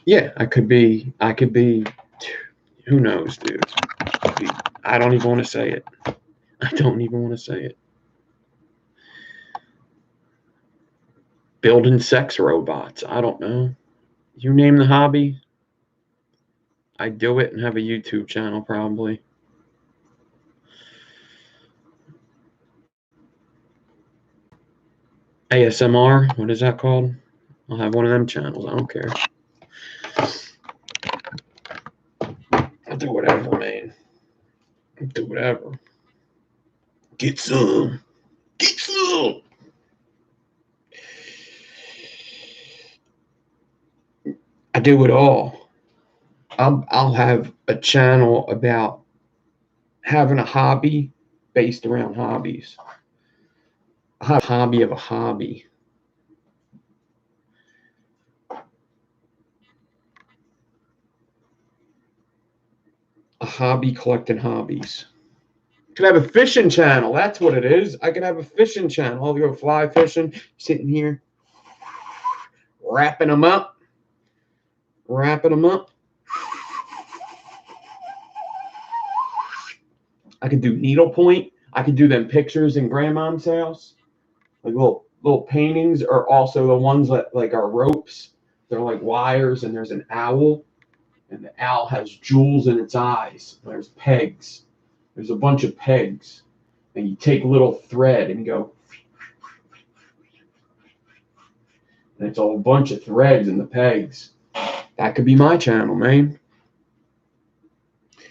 yeah, I could be, who knows, dude? I don't even want to say it. I don't even want to say it. Building sex robots. I don't know. You name the hobby, I do it and have a YouTube channel probably. ASMR, what is that called? I'll have one of them channels. I don't care. I'll do whatever, man. I'll do whatever. Get some. Get some. I do it all. I'll have a channel about having a hobby based around hobbies. I have a hobby of a hobby. A hobby collecting hobbies. Could have a fishing channel. That's what it is. I could have a fishing channel. I'll go fly fishing, sitting here, wrapping them up. I could do needlepoint. I could do them pictures in grandmom's house, like little paintings, or also the ones that like are ropes. They're like wires, and there's an owl, and the owl has jewels in its eyes. There's pegs. There's a bunch of pegs, and you take little thread and go, and it's all a bunch of threads in the pegs. That could be my channel, man. It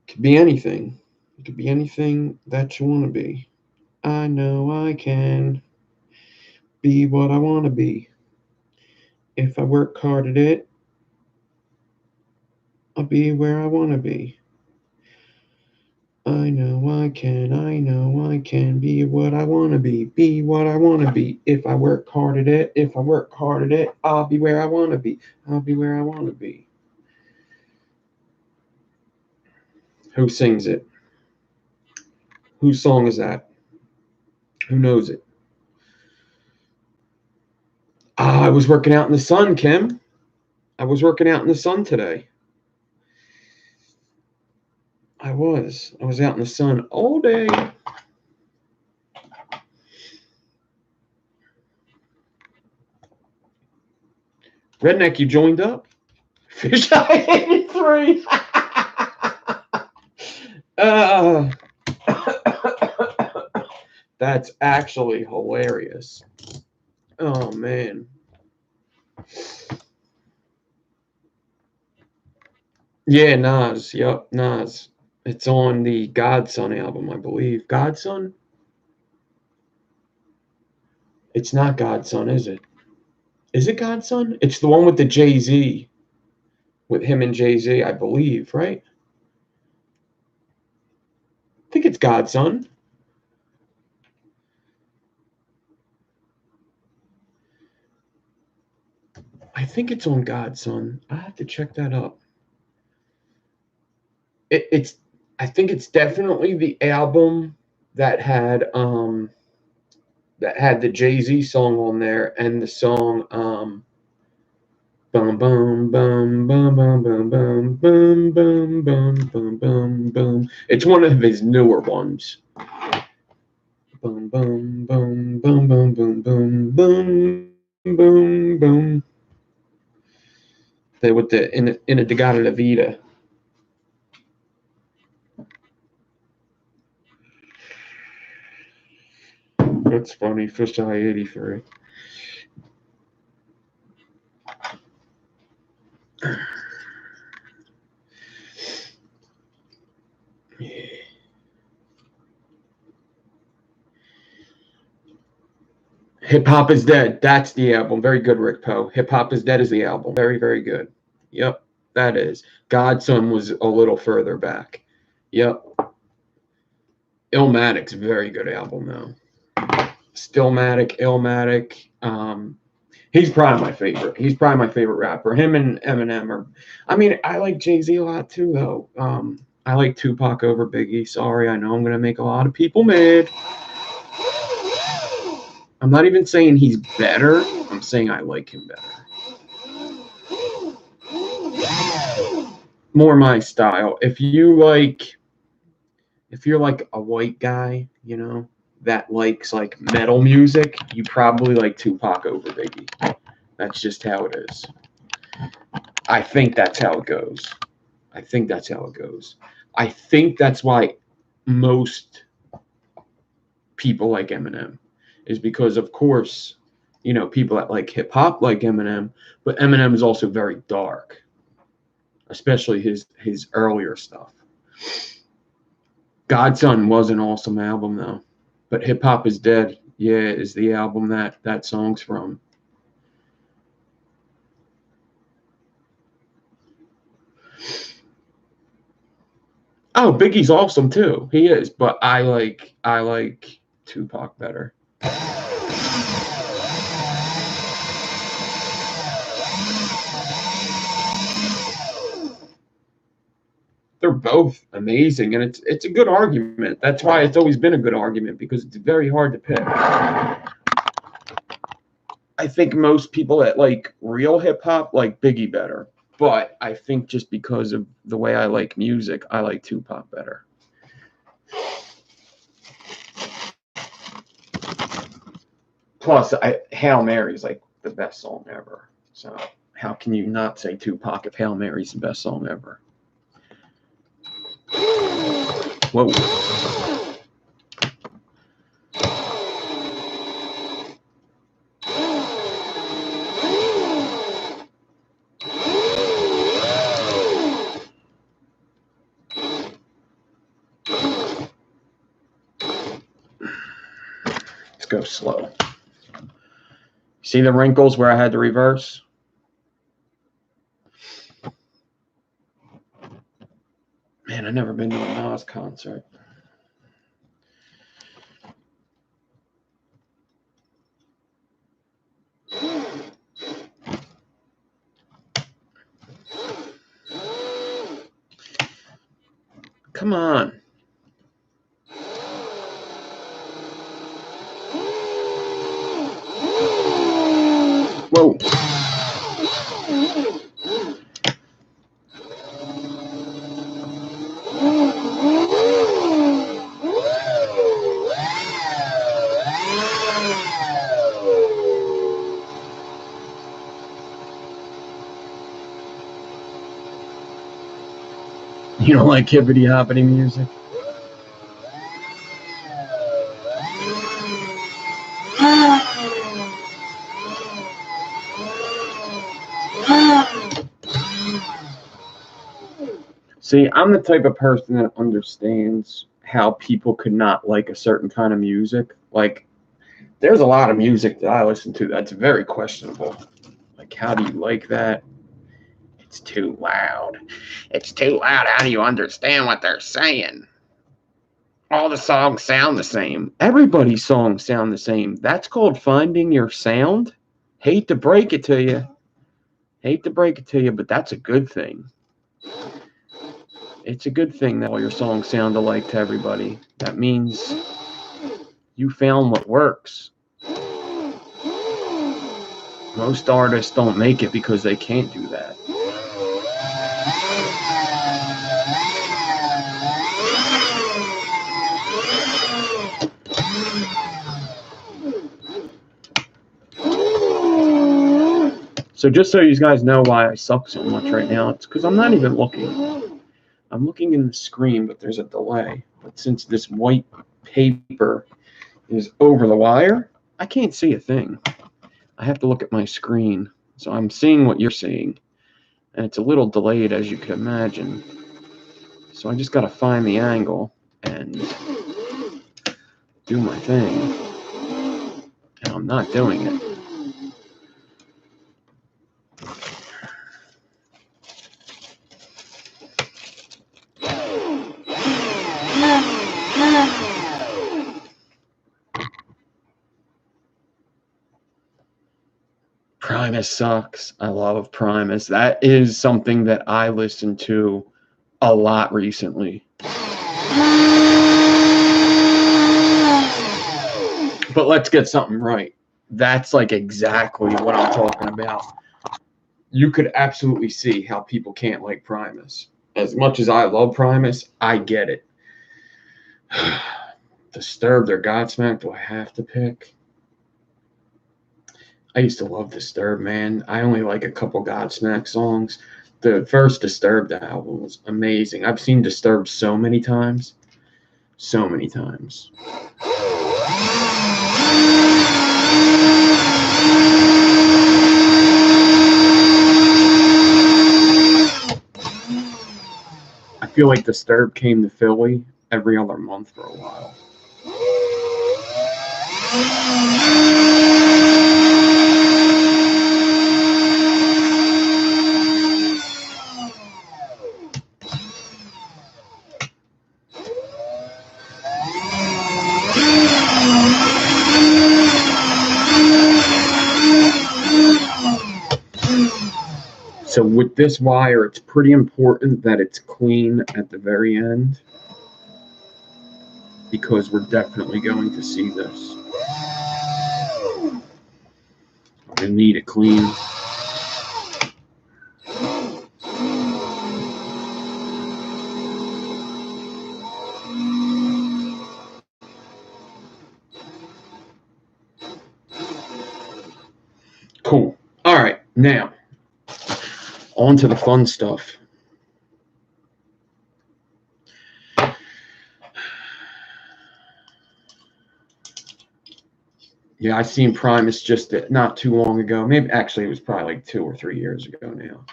could be anything. It could be anything that you want to be. I know I can be what I want to be. If I work hard at it, I'll be where I want to be. I know I can be what I want to be what I want to be. If I work hard at it, I'll be where I want to be. I'll be where I want to be. Who sings it? Whose song is that? Who knows it? I was working out in the sun, Kim. I was working out in the sun today. I was out in the sun all day. Redneck, you joined up? Fish Eye 83. That's actually hilarious. Oh, man. Yeah, Nas. Yep, Nas. It's on the Godson album, I believe. Godson? It's not Godson, is it? Is it Godson? It's the one with the Jay-Z. with him and Jay-Z, I believe, right? I think it's Godson. I think it's on Godson. I have to check that up. It's I think it's definitely the album that had the Jay-Z song on there and the song bum bum bum bum bum bum bum bum bum bum bum bum bum. It's one of his newer ones. Boom boom boom boom boom boom boom boom boom boom. They with the in a Degata La Vida. That's funny. Fish Eye 83. Hip Hop is Dead. That's the album. Very good, Rick Poe. Hip Hop is Dead is the album. Very, very good. Yep, that is. Godson was a little further back. Yep. Illmatic's a very good album, though. Stillmatic, Illmatic. He's probably my favorite. He's probably my favorite rapper. Him and Eminem are. I mean, I like Jay-Z a lot too, though. I like Tupac over Biggie. Sorry, I know I'm gonna make a lot of people mad. I'm not even saying he's better. I'm saying I like him better. More my style. If you're like a white guy, you know, that likes like metal music, you probably like Tupac over Biggie. That's just how it is. I think that's how it goes. I think that's why most people like Eminem, is because, of course, you know, people that like hip hop like Eminem, but Eminem is also very dark, especially his earlier stuff. Godson was an awesome album, though. But Hip Hop is Dead, yeah, is the album that song's from. Oh, Biggie's awesome too. He is, but I like Tupac better. They're both amazing, and it's a good argument. That's why it's always been a good argument, because it's very hard to pick. I think most people that like real hip hop like Biggie better, but I think just because of the way I like music, I like Tupac better. Plus, Hail Mary is like the best song ever. So how can you not say Tupac if Hail Mary is the best song ever? Whoa. Let's go slow. See the wrinkles where I had to reverse? Man, I've never been to a Nas concert. Come on. Whoa. You don't like hippity hoppity music? See, I'm the type of person that understands how people could not like a certain kind of music. Like, there's a lot of music that I listen to that's very questionable. Like, how do you like that? It's too loud. It's too loud. How do you understand what they're saying? All the songs sound the same. Everybody's songs sound the same. That's called finding your sound. Hate to break it to you. Hate to break it to you, but that's a good thing. It's a good thing that all your songs sound alike to everybody. That means you found what works. Most artists don't make it because they can't do that. So just so you guys know why I suck so much right now, it's because I'm not even looking. I'm looking in the screen, but there's a delay. But since this white paper is over the wire, I can't see a thing. I have to look at my screen. So I'm seeing what you're seeing. And it's a little delayed, as you can imagine. So I just got to find the angle and do my thing. And I'm not doing it. Primus sucks. I love Primus. That is something that I listened to a lot recently. But let's get something right. That's like exactly what I'm talking about. You could absolutely see how people can't like Primus. As much as I love Primus, I get it. Disturbed or Godsmack, do I have to pick? I used to love Disturbed, man. I only like a couple Godsmack songs. The first Disturbed album was amazing. I've seen Disturbed so many times. So many times. I feel like Disturbed came to Philly every other month for a while. So with this wire, it's pretty important that it's clean at the very end because we're definitely going to see this. I need it clean. Cool. All right, now on to the fun stuff. Yeah, I seen Primus just not too long ago. Maybe actually it was probably like 2 or 3 years ago now.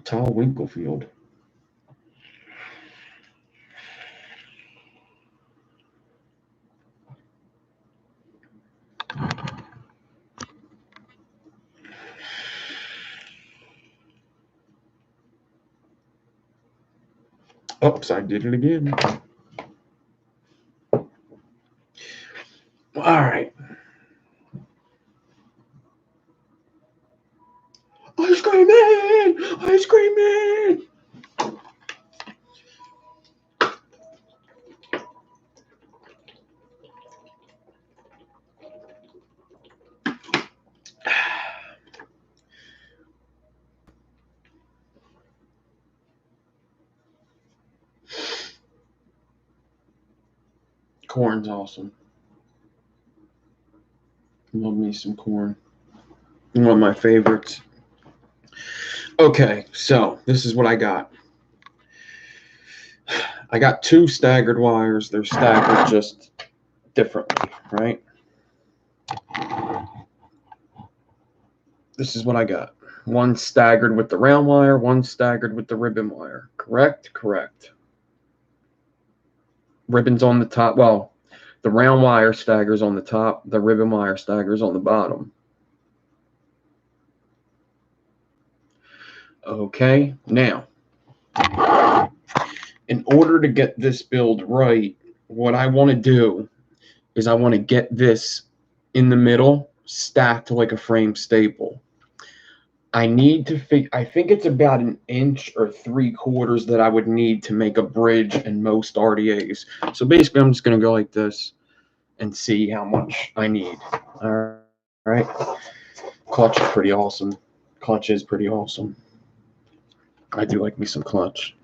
Tal Winklefield. Oops, I did it again. All right. Ice cream man! Ice cream man! Corn's awesome. Love me some corn. One of my favorites. Okay, so this is what I got. I got 2 staggered wires. They're staggered just differently, right? This is what I got. 1 staggered with the round wire, 1 staggered with the ribbon wire. Correct? Correct. ribbons on the top. Well, the round wire staggers on the top, the ribbon wire staggers on the bottom. Okay, now, in order to get this build right, what I want to do is I want to get this in the middle stacked like a frame staple. I need to I think it's about 1 inch or 3/4 that I would need to make a bridge in most RDAs. So basically, I'm just going to go like this and see how much I need. All right. Clutch is pretty awesome. Clutch is pretty awesome. I do like me some clutch.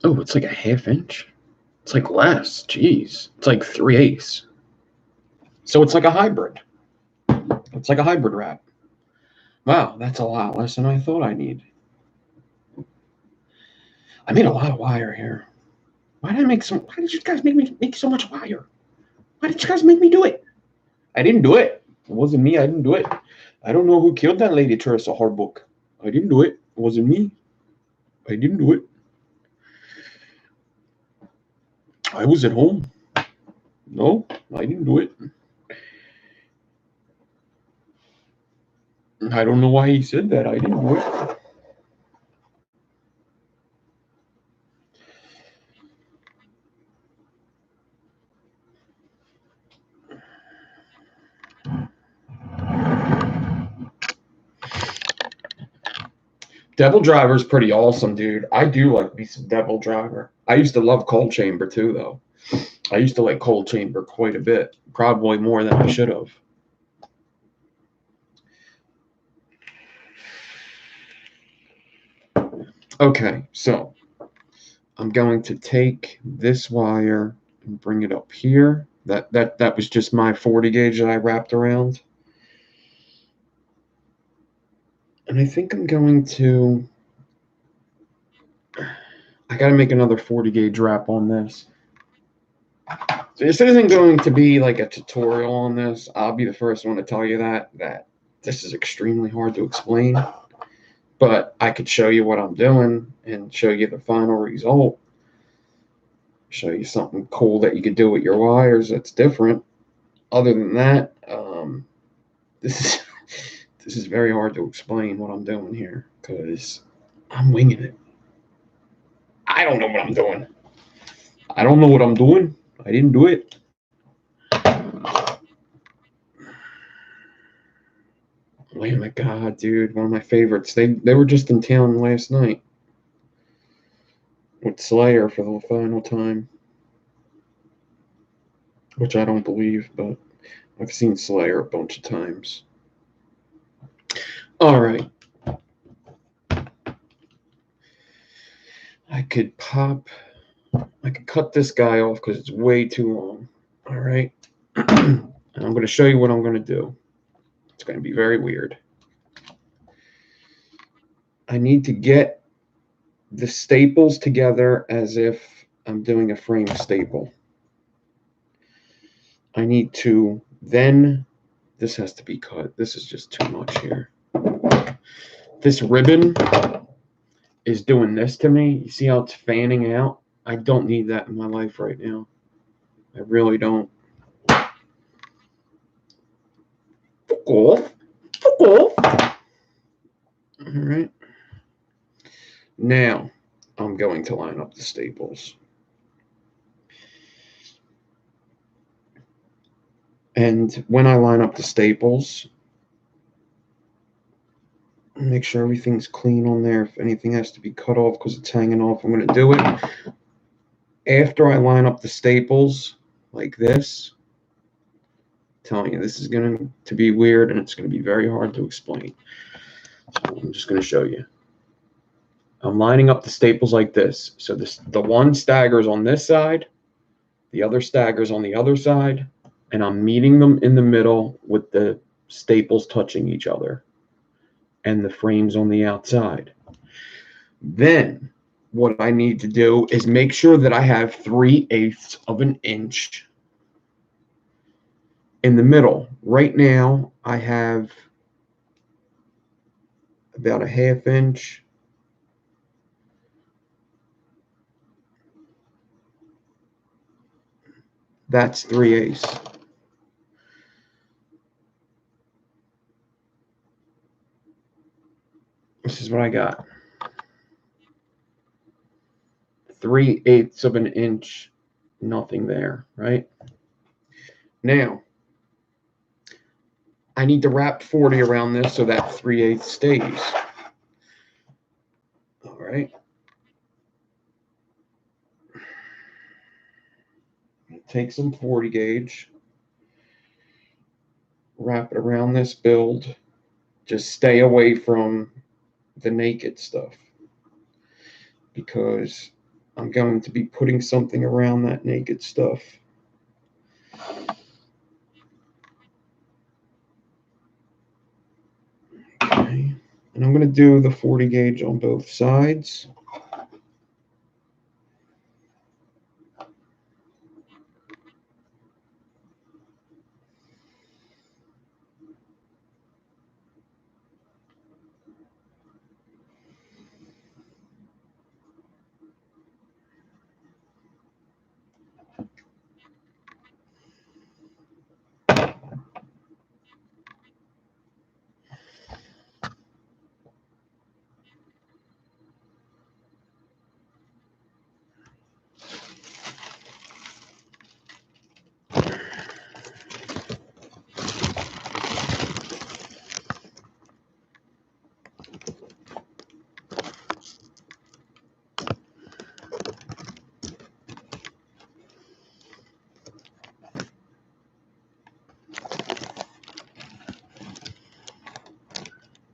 Oh, it's like a 1/2 inch. It's like less. Jeez. It's like 3/8. So it's like a hybrid. It's like a hybrid wrap. Wow, that's a lot less than I thought I need. I made a lot of wire here. Why did you guys make me make so much wire? Why did you guys make me do it? I didn't do it. It wasn't me. I didn't do it. I don't know who killed that lady, Teresa Harbook. I didn't do it. It wasn't me. I didn't do it. I was at home. No, I didn't do it. I don't know why he said that. I didn't do it. Devil Driver is pretty awesome, dude. I do like me some Devil Driver. I used to love Cold Chamber too, though. I used to like Cold Chamber quite a bit, probably more than I should have. Okay, so I'm going to take this wire and bring it up here. That was just my 40 gauge that I wrapped around. And I think I'm going to, I got to make another 40 gauge wrap on this. So this isn't going to be like a tutorial on this. I'll be the first one to tell you that this is extremely hard to explain. But I could show you what I'm doing and show you the final result. Show you something cool that you could do with your wires that's different. Other than that, this is very hard to explain what I'm doing here because I'm winging it. I don't know what I'm doing. I don't know what I'm doing. I didn't do it. Lamb of God, dude, one of my favorites. They were just in town last night with Slayer for the final time, which I don't believe, but I've seen Slayer a bunch of times. All right. I could cut this guy off because it's way too long. All right. And I'm going to show you what I'm going to do. It's going to be very weird. I need to get the staples together as if I'm doing a frame staple. I need to then, this has to be cut. This is just too much here. This ribbon is doing this to me. You see how it's fanning out? I don't need that in my life right now. I really don't. Fuck off. Fuck off. All right. Now, I'm going to line up the staples. And when I line up the staples, make sure everything's clean on there. If anything has to be cut off because it's hanging off, I'm going to do it. After I line up the staples like this, I'm telling you, this is going to be weird and it's going to be very hard to explain. So I'm just going to show you. I'm lining up the staples like this. So the one staggers on this side, the other staggers on the other side, and I'm meeting them in the middle with the staples touching each other and the frames on the outside. Then what I need to do is make sure that I have 3/8 of an inch in the middle. Right now, I have about a 1/2 inch. That's 3/8. This is what I got. 3/8 of an inch, nothing there, right? Now, I need to wrap 40 around this so that 3/8 stays. All right. Take some 40 gauge, wrap it around this build. Just stay away from the naked stuff because I'm going to be putting something around that naked stuff. Okay, and I'm going to do the 40 gauge on both sides.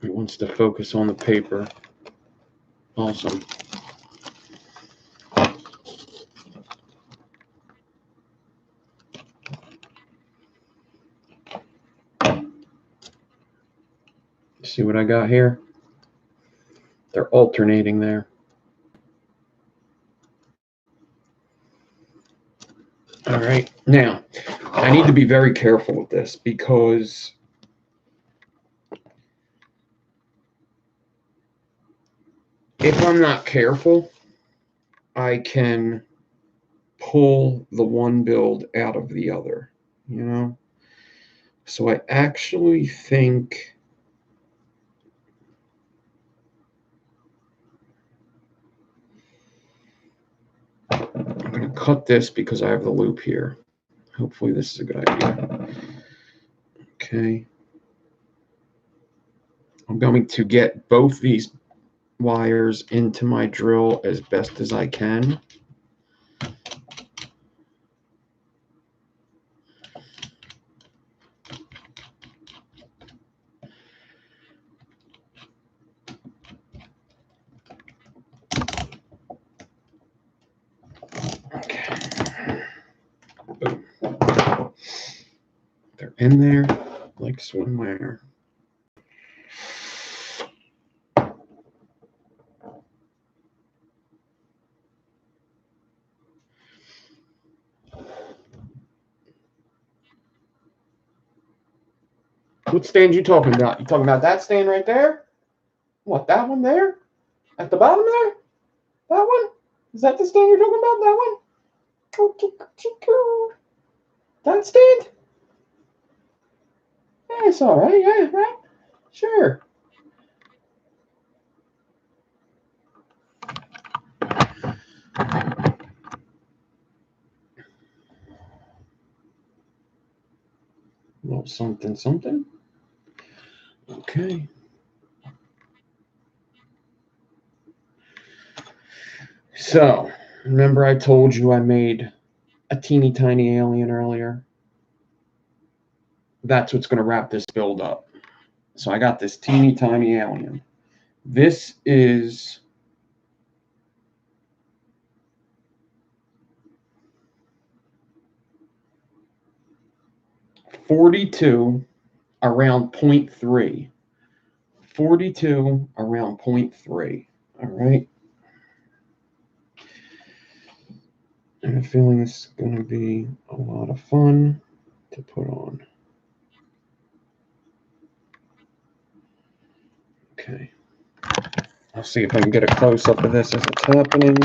It wants to focus on the paper. Awesome. See what I got here? They're alternating there. All right. Now, I need to be very careful with this because if I'm not careful, I can pull the one build out of the other, you know? So I actually think I'm going to cut this because I have the loop here. Hopefully this is a good idea. Okay. I'm going to get both these wires into my drill as best as I can. Okay. Boom. They're in there like swimwear. What stand you talking about? You talking about that stand right there? What, that one there? At the bottom there? That one? Is that the stand you're talking about? That one? That stand? Yeah, it's all right. Yeah, right. Sure. Well, something, something. Okay. So, remember I told you I made a teeny tiny alien earlier? That's what's going to wrap this build up. So I got this teeny tiny alien. This is 42 around 0.3. 42 around 0.3. All right. I have a feeling this is going to be a lot of fun to put on. Okay. I'll see if I can get a close-up of this as it's happening,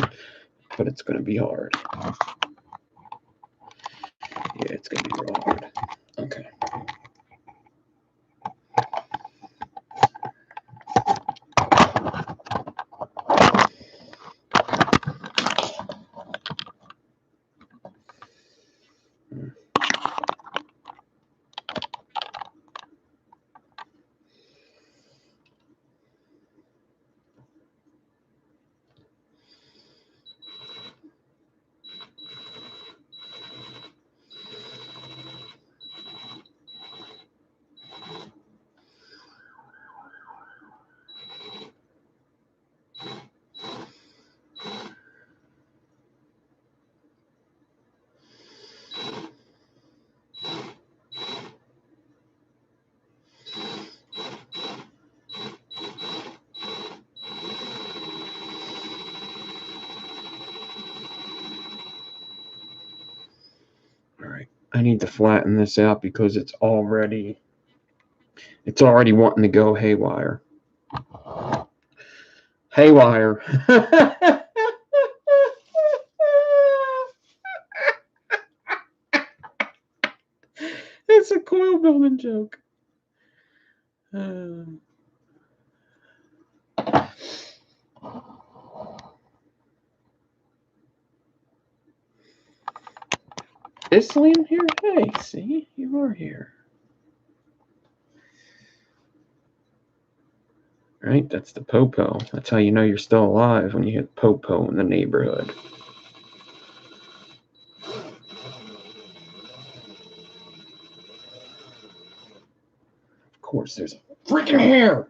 but it's going to be hard. Yeah, it's going to be real hard. Okay. I need to flatten this out because it's already wanting to go haywire. Haywire. It's a coil building joke. Is Liam here? Hey, see, you are here. Right, that's the popo. That's how you know you're still alive, when you hit popo in the neighborhood. Of course, there's a freaking hair.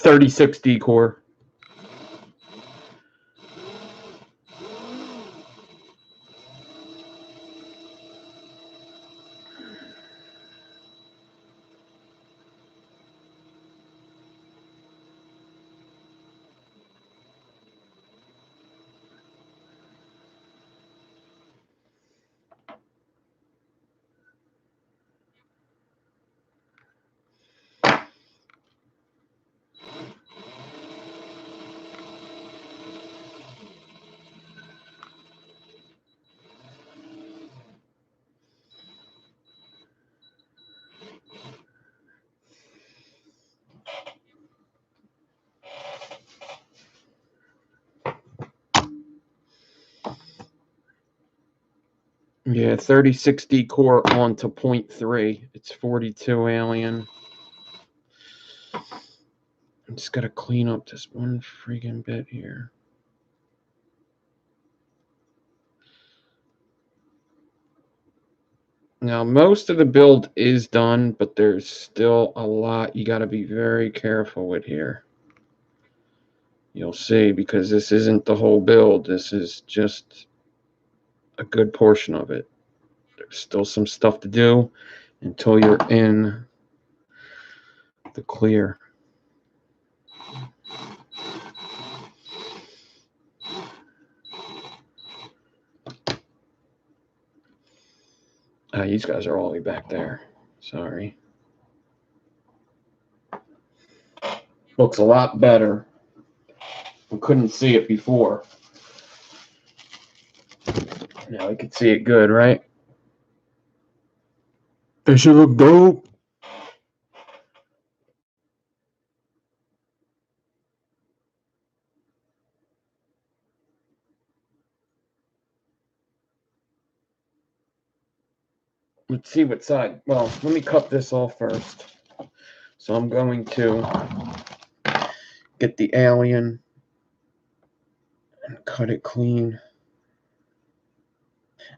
.36 D-core. Yeah, 36 D-core onto 0.3. It's 42 alien. I'm just got to clean up this one freaking bit here. Now, most of the build is done, but there's still a lot you got to be very careful with here. You'll see, because this isn't the whole build. This is just a good portion of it. There's still some stuff to do until you're in the clear. These guys are all the way back there. Sorry. Looks a lot better. We couldn't see it before. Now we can see it good, right? It should look dope. Let's see what side. Well, let me cut this off first. So I'm going to get the alien and cut it clean.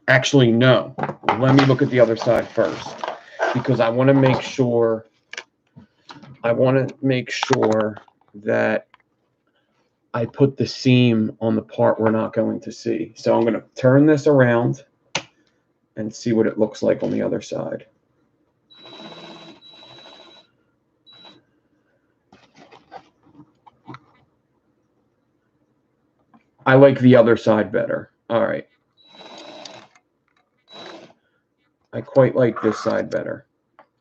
Actually, no. Let me look at the other side first, because I want to make sure I want to make sure that I put the seam on the part we're not going to see. So I'm going to turn this around and see what it looks like on the other side. I like the other side better. All right. I quite like this side better.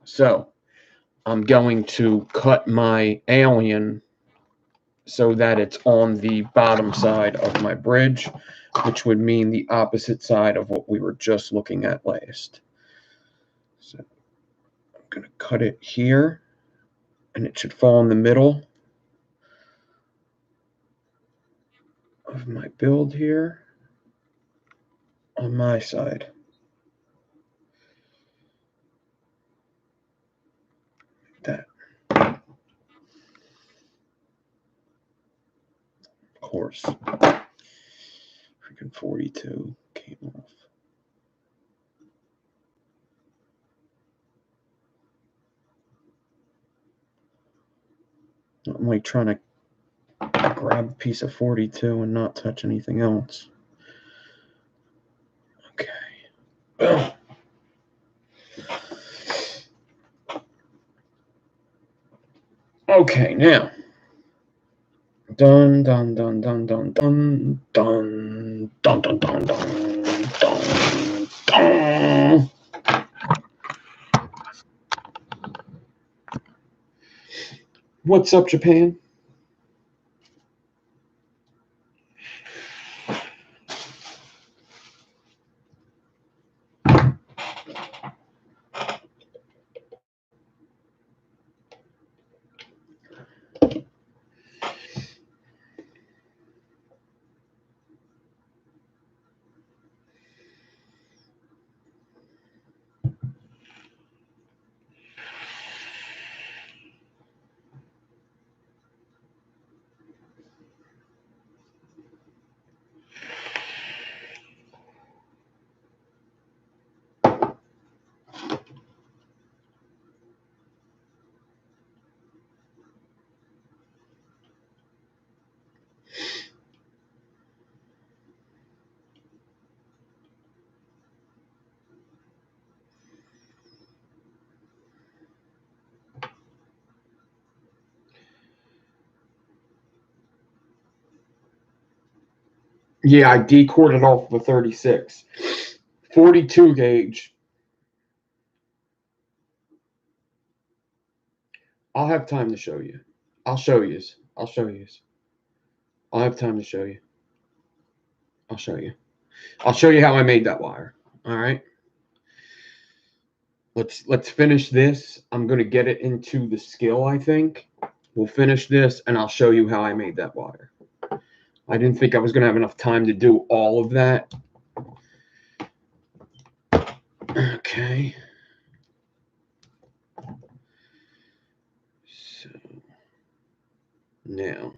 So I'm going to cut my alien so that it's on the bottom side of my bridge, which would mean the opposite side of what we were just looking at last. So I'm going to cut it here, and it should fall in the middle of my build here on my side. That. Of course. Freaking 42 came off. I'm like trying to grab a piece of 42 and not touch anything else. Okay. Boom. Okay, now. Dun dun dun dun dun dun dun dun dun dun dun dun dun. What's up, Japan? Yeah, I decorded off the 36. 42 gauge. I'll have time to show you. I'll show you. I'll show you. I'll have time to show you. I'll show you. I'll show you how I made that wire. All right. Let's finish this. I'm going to get it into the skill, I think. We'll finish this, and I'll show you how I made that wire. I didn't think I was going to have enough time to do all of that. Okay. So now,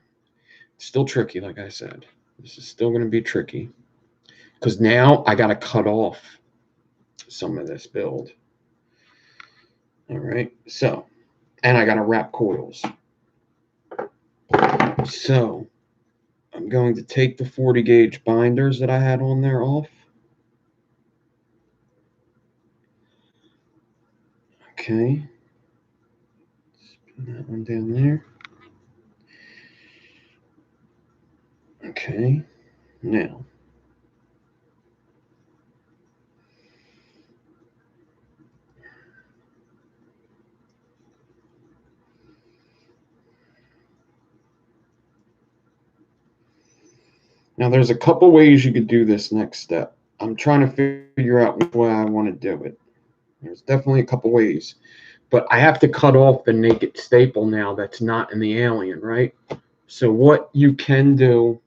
it's still tricky, like I said. This is still going to be tricky because now I got to cut off some of this build. All right. So, and I got to wrap coils. So I'm going to take the 40 gauge binders that I had on there off. Okay. Let's put that one down there. Okay. Now. Now there's a couple ways you could do this next step. I'm trying to figure out which way I want to do it. There's definitely a couple ways. But I have to cut off the naked staple now that's not in the alien, right? So what you can do,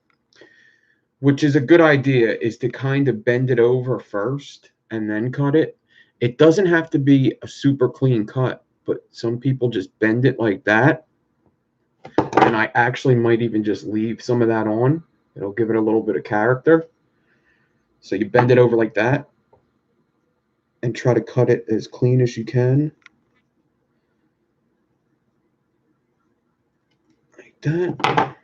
which is a good idea, is to kind of bend it over first and then cut it. It doesn't have to be a super clean cut, but some people just bend it like that. And I actually might even just leave some of that on. It'll give it a little bit of character. So you bend it over like that and try to cut it as clean as you can. that.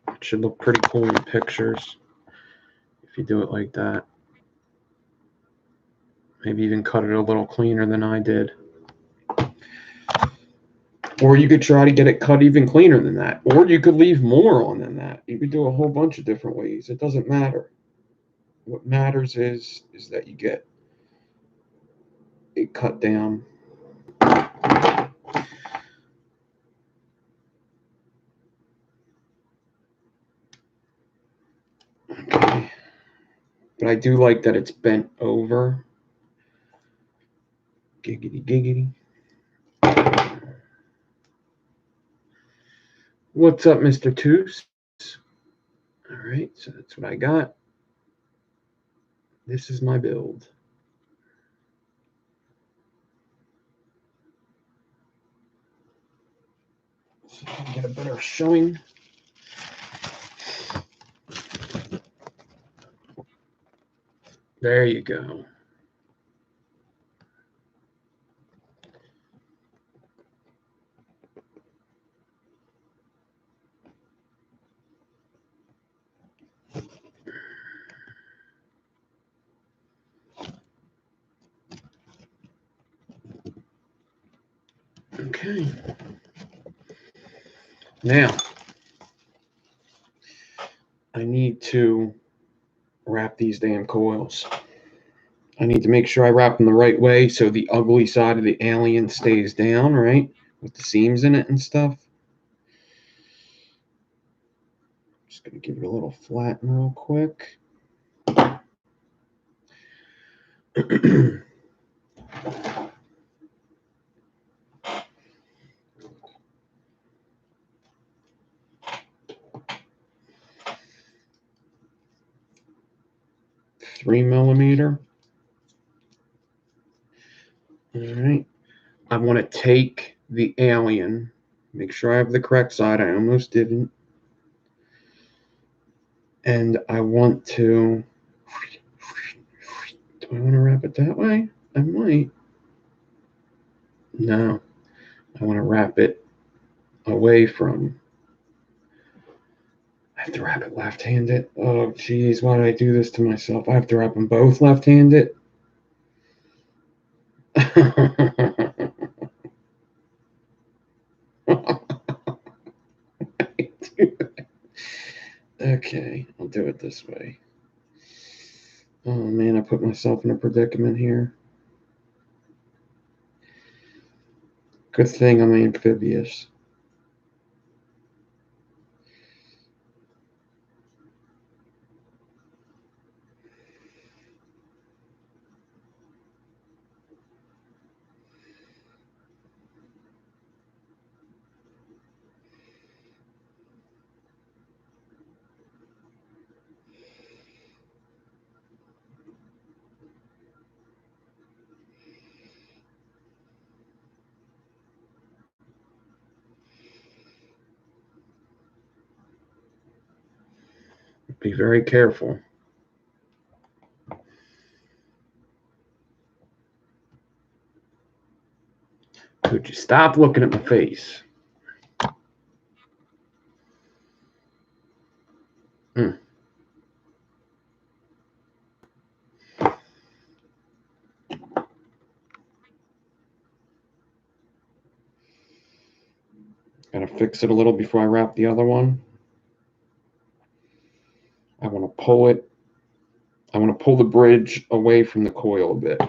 It should look pretty cool in pictures if you do it like that. Maybe even cut it a little cleaner than I did. Or you could try to get it cut even cleaner than that. Or you could leave more on than that. You could do a whole bunch of different ways. It doesn't matter. What matters is that you get it cut down. Okay. But I do like that it's bent over. Giggity, giggity. What's up, Mr. Toos? All right, so that's what I got. This is my build. So I can get a better showing. There you go. Okay. Now, I need to wrap these damn coils. I need to make sure I wrap them the right way so the ugly side of the alien stays down, right? With the seams in it and stuff. Just going to give it a little flatten real quick. 3mm. All right. I want to take the alien, make sure I have the correct side. I almost didn't. And I want to, do I want to wrap it that way? I might. No, I want to wrap it away from, I have to wrap it left-handed. Oh, geez, why did I do this to myself? I have to wrap them both left-handed. Okay, I'll do it this way. Oh man, I put myself in a predicament here. Good thing I'm amphibious. Be very careful. Could you stop looking at my face? Gotta fix it a little before I wrap the other one. I want to pull it. I want to pull the bridge away from the coil a bit.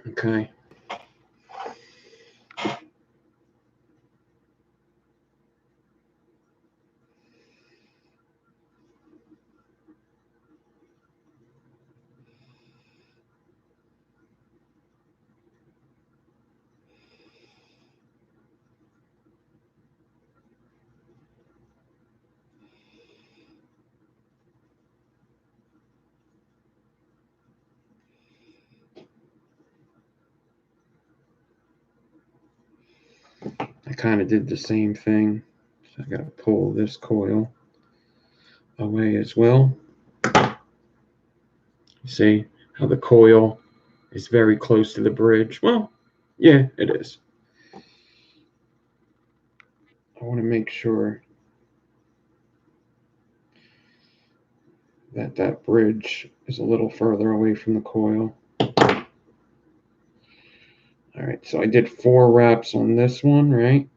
Okay. kind of did the same thing. So I got to pull this coil away as well. See how the coil is very close to the bridge? Well, yeah, it is. I want to make sure that that bridge is a little further away from the coil. All right, so I did 4 wraps on this one, right?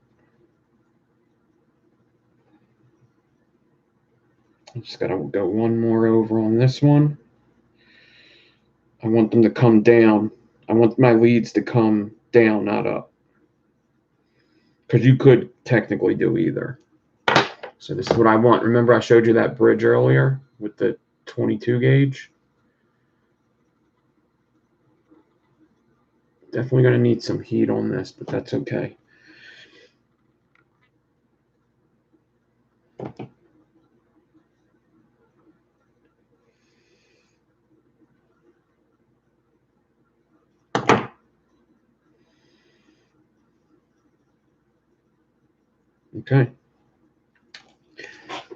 I just got to go 1 more over on this one. I want them to come down. I want my leads to come down, not up. Because you could technically do either. So this is what I want. Remember I showed you that bridge earlier with the 22 gauge? Definitely going to need some heat on this, but that's okay. Okay.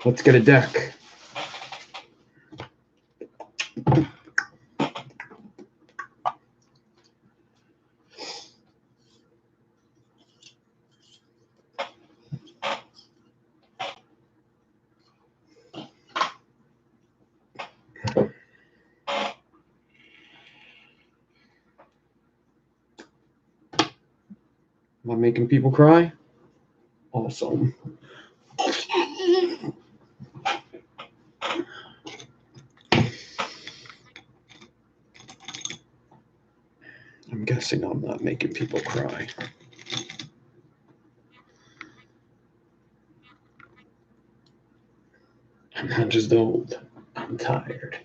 Let's get a deck. Am I making people cry? Awesome. I'm guessing I'm not making people cry. I'm not just old. I'm tired.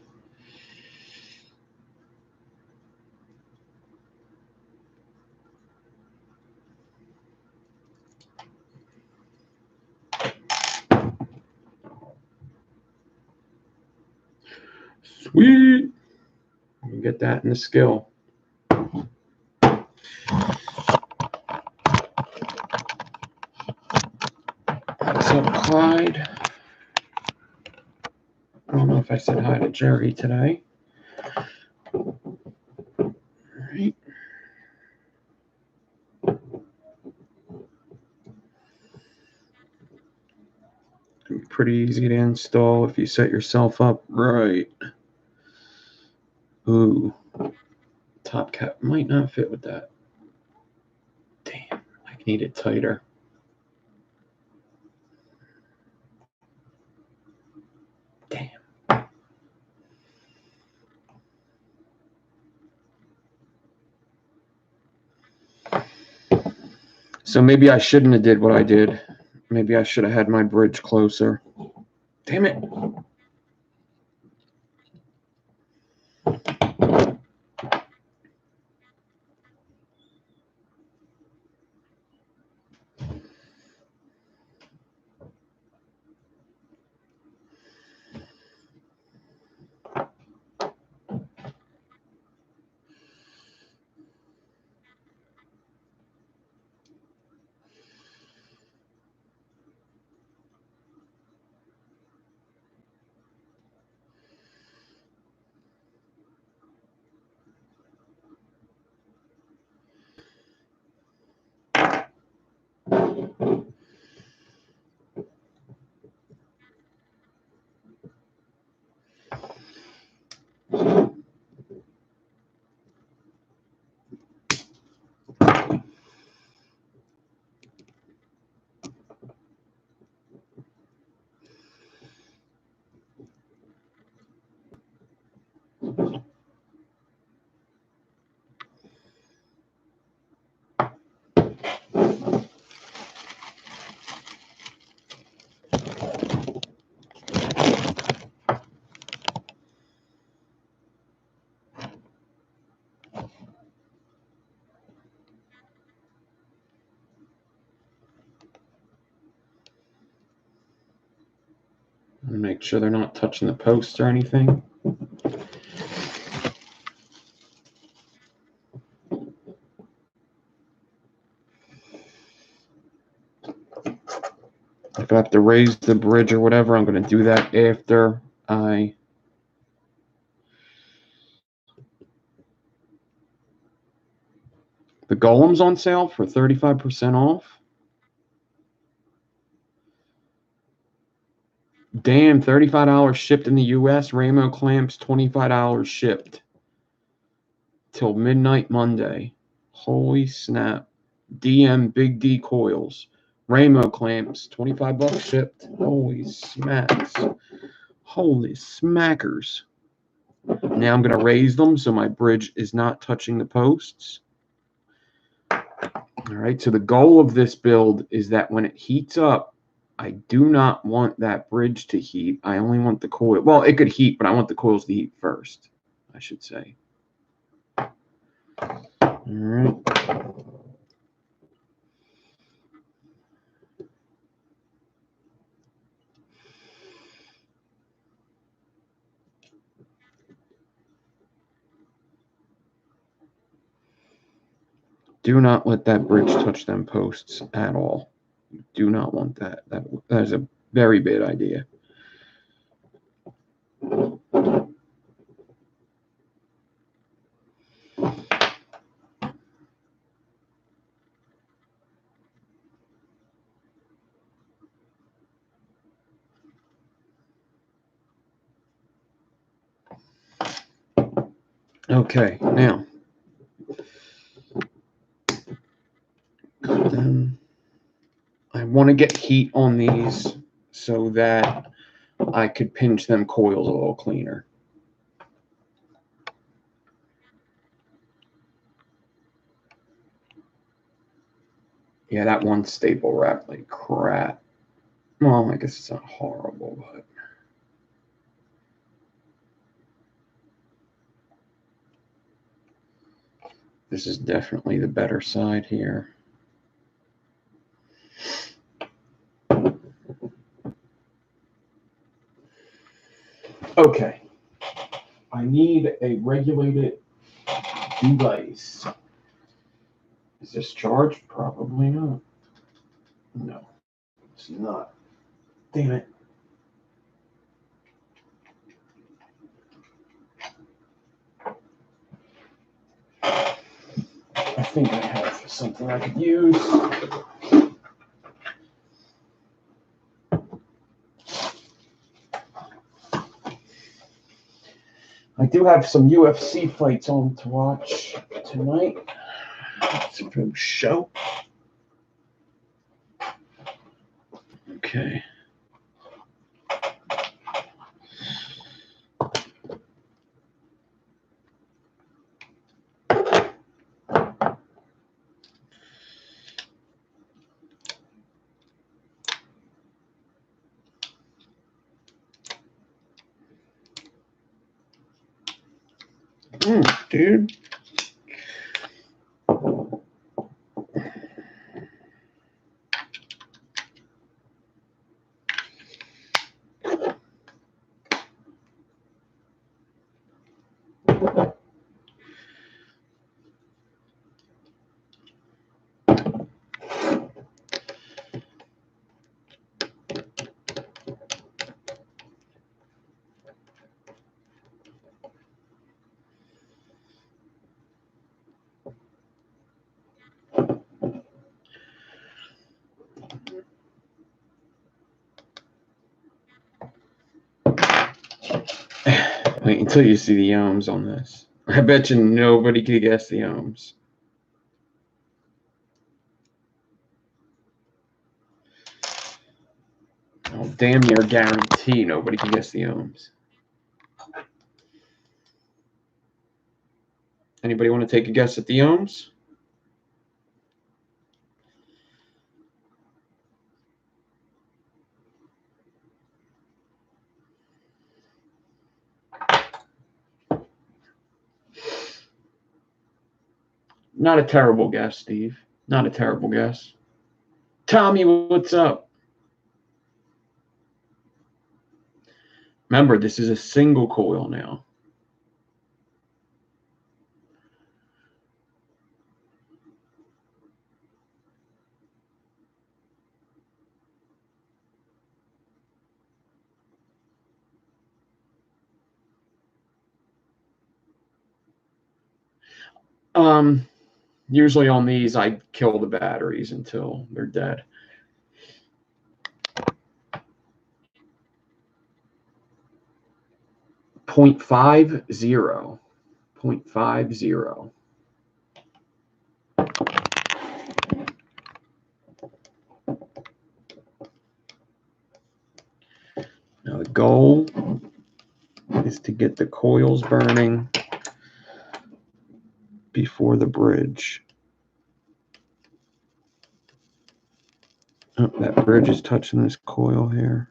Sweet. We get that in the skill. What's up, Clyde? I don't know if I said hi to Jerry today. All right. Pretty easy to install if you set yourself up right. Ooh. Top cap might not fit with that. Damn, I need it tighter. Damn. So maybe I shouldn't have did what I did. Maybe I should have had my bridge closer. Damn it. Make sure they're not touching the post or anything. If I have to raise the bridge or whatever, I'm going to do that after I... The Golem's on sale for 35% off. Damn, $35 shipped in the U.S. Ramo clamps, $25 shipped. Till midnight Monday. Holy snap. DM Big D coils. Ramo clamps, $25 shipped. Holy smacks. Holy smackers. Now I'm going to raise them so my bridge is not touching the posts. All right, so the goal of this build is that when it heats up, I do not want that bridge to heat. I only want the coil. Well, it could heat, but I want the coils to heat first, I should say. All right. Do not let that bridge touch them posts at all. You do not want that. That is a very bad idea. Okay, now I want to get heat on these so that I could pinch them coils a little cleaner. Yeah, that one staple wrapped like crap. Well, I guess it's not horrible, but this is definitely the better side here. Okay. I need a regulated device. Is this charged? Probably not. No, it's not. Damn it. I think I have something I could use. I do have some UFC fights on to watch tonight. It's a good show. Okay. Dude. Wait until you see the ohms on this. I bet you nobody could guess the ohms. I'll damn near guarantee nobody can guess the ohms. Anybody want to take a guess at the ohms? Not a terrible guess, Steve. Not a terrible guess. Tommy, what's up? Remember, this is a single coil now. Usually on these, I kill the batteries until they're dead. .50. 0.50. Now the goal is to get the coils burning before the bridge. Oh, that bridge is touching this coil here.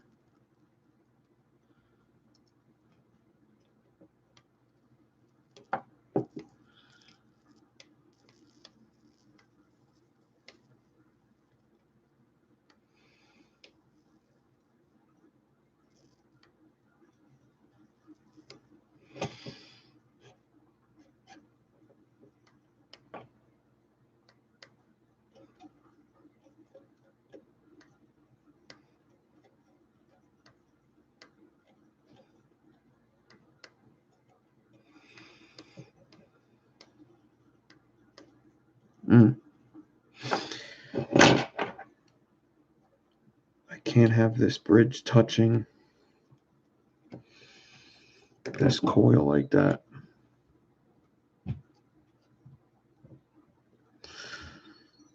I can't have this bridge touching this coil like that.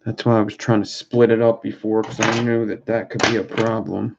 That's why I was trying to split it up before, because I knew that that could be a problem.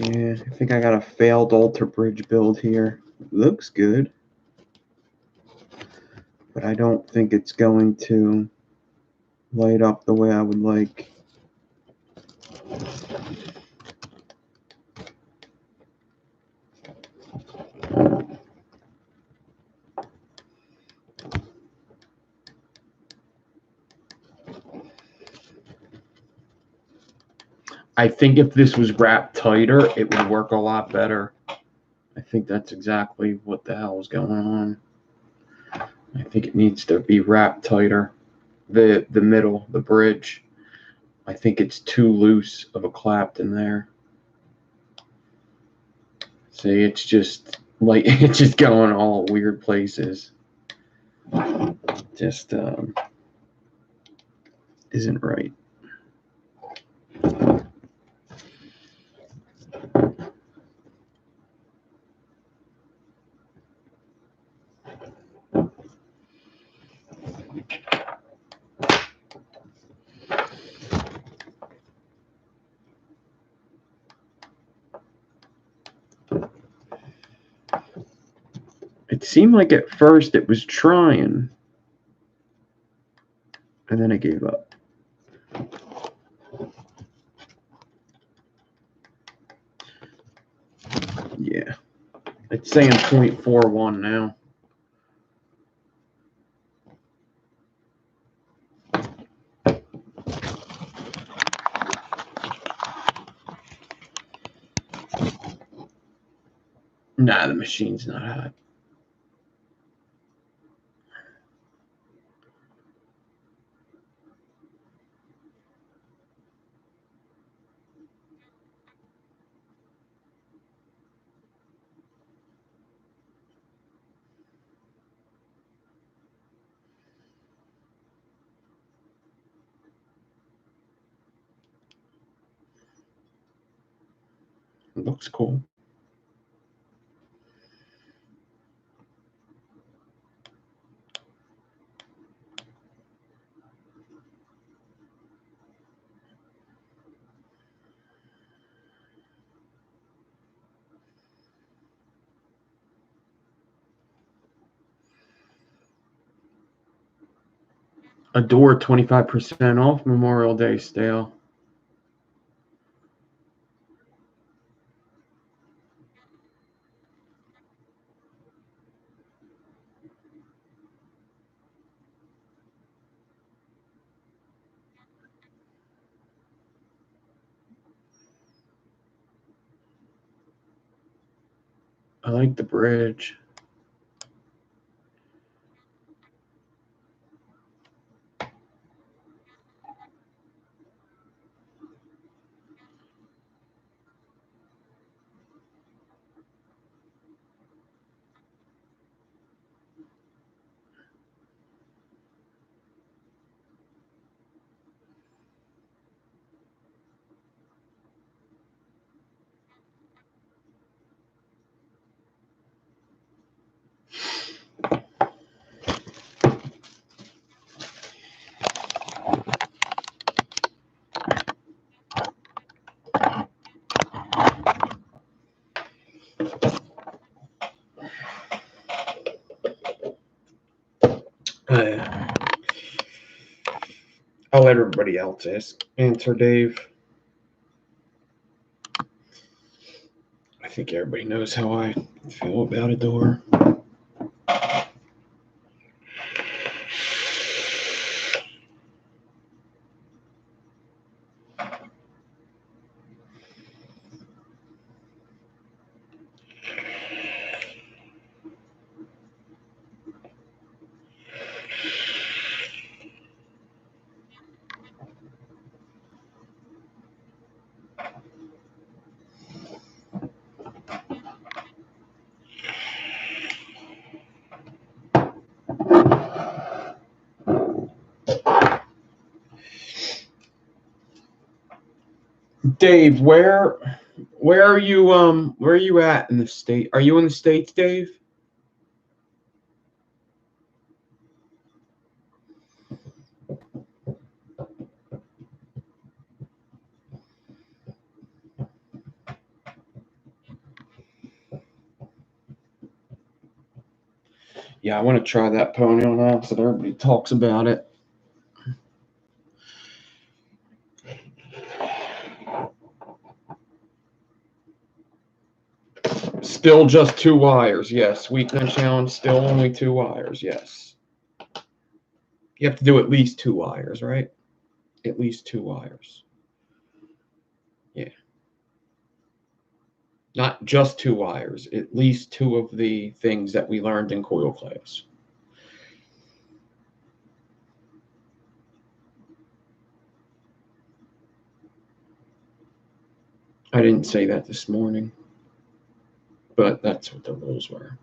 Yeah, I think I got a failed altar bridge build here. Looks good, but I don't think it's going to light up the way I would like. I think if this was wrapped tighter, it would work a lot better. I think that's exactly what the hell is going on. I think it needs to be wrapped tighter. The middle, the bridge. I think it's too loose of a Clapton there. See, it's just like it's just going all weird places. Just isn't right. It seemed like at first it was trying, and then it gave up. Yeah. It's saying 0.41 now. Nah, the machine's not hot. It looks cool. A door 25% off Memorial Day sale. I like the bridge. I'll let everybody else answer, Dave. I think everybody knows how I feel about a door. Dave, where are you at in the state? Are you in the States, Dave? Yeah, I want to try that pony on acid. Everybody talks about it. Still just 2 wires, yes. Weekend challenge, still only 2 wires, yes. You have to do at least 2 wires, right? At least 2 wires. Yeah. Not just 2 wires, at least 2 of the things that we learned in coil class. I didn't say that this morning, but that's what the rules were.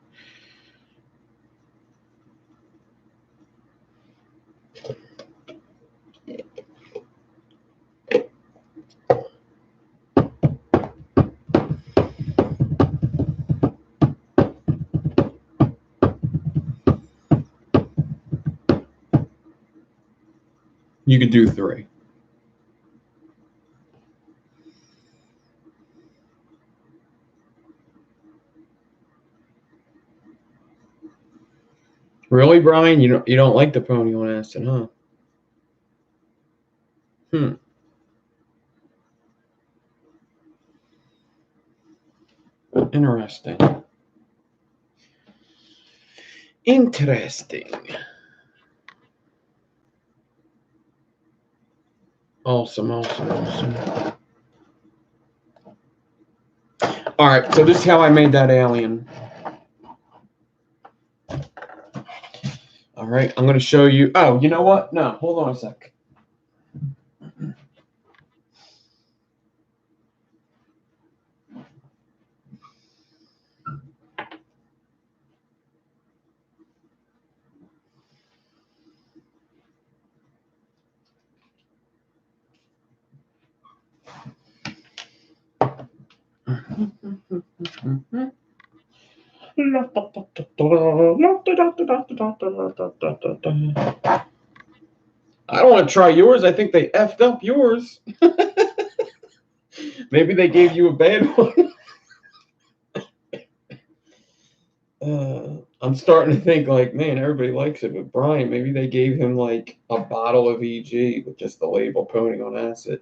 You could do 3. Really, Brian? You don't like the pony on acid, huh? Interesting. Interesting. Awesome. All right, so this is how I made that alien. All right, I'm going to show you. Oh, you know what? No, hold on a sec. I don't want to try yours. I think they effed up yours. Maybe they gave you a bad one. I'm starting to think like, man, everybody likes it, but Brian, maybe they gave him like a bottle of EG with just the label pony on acid.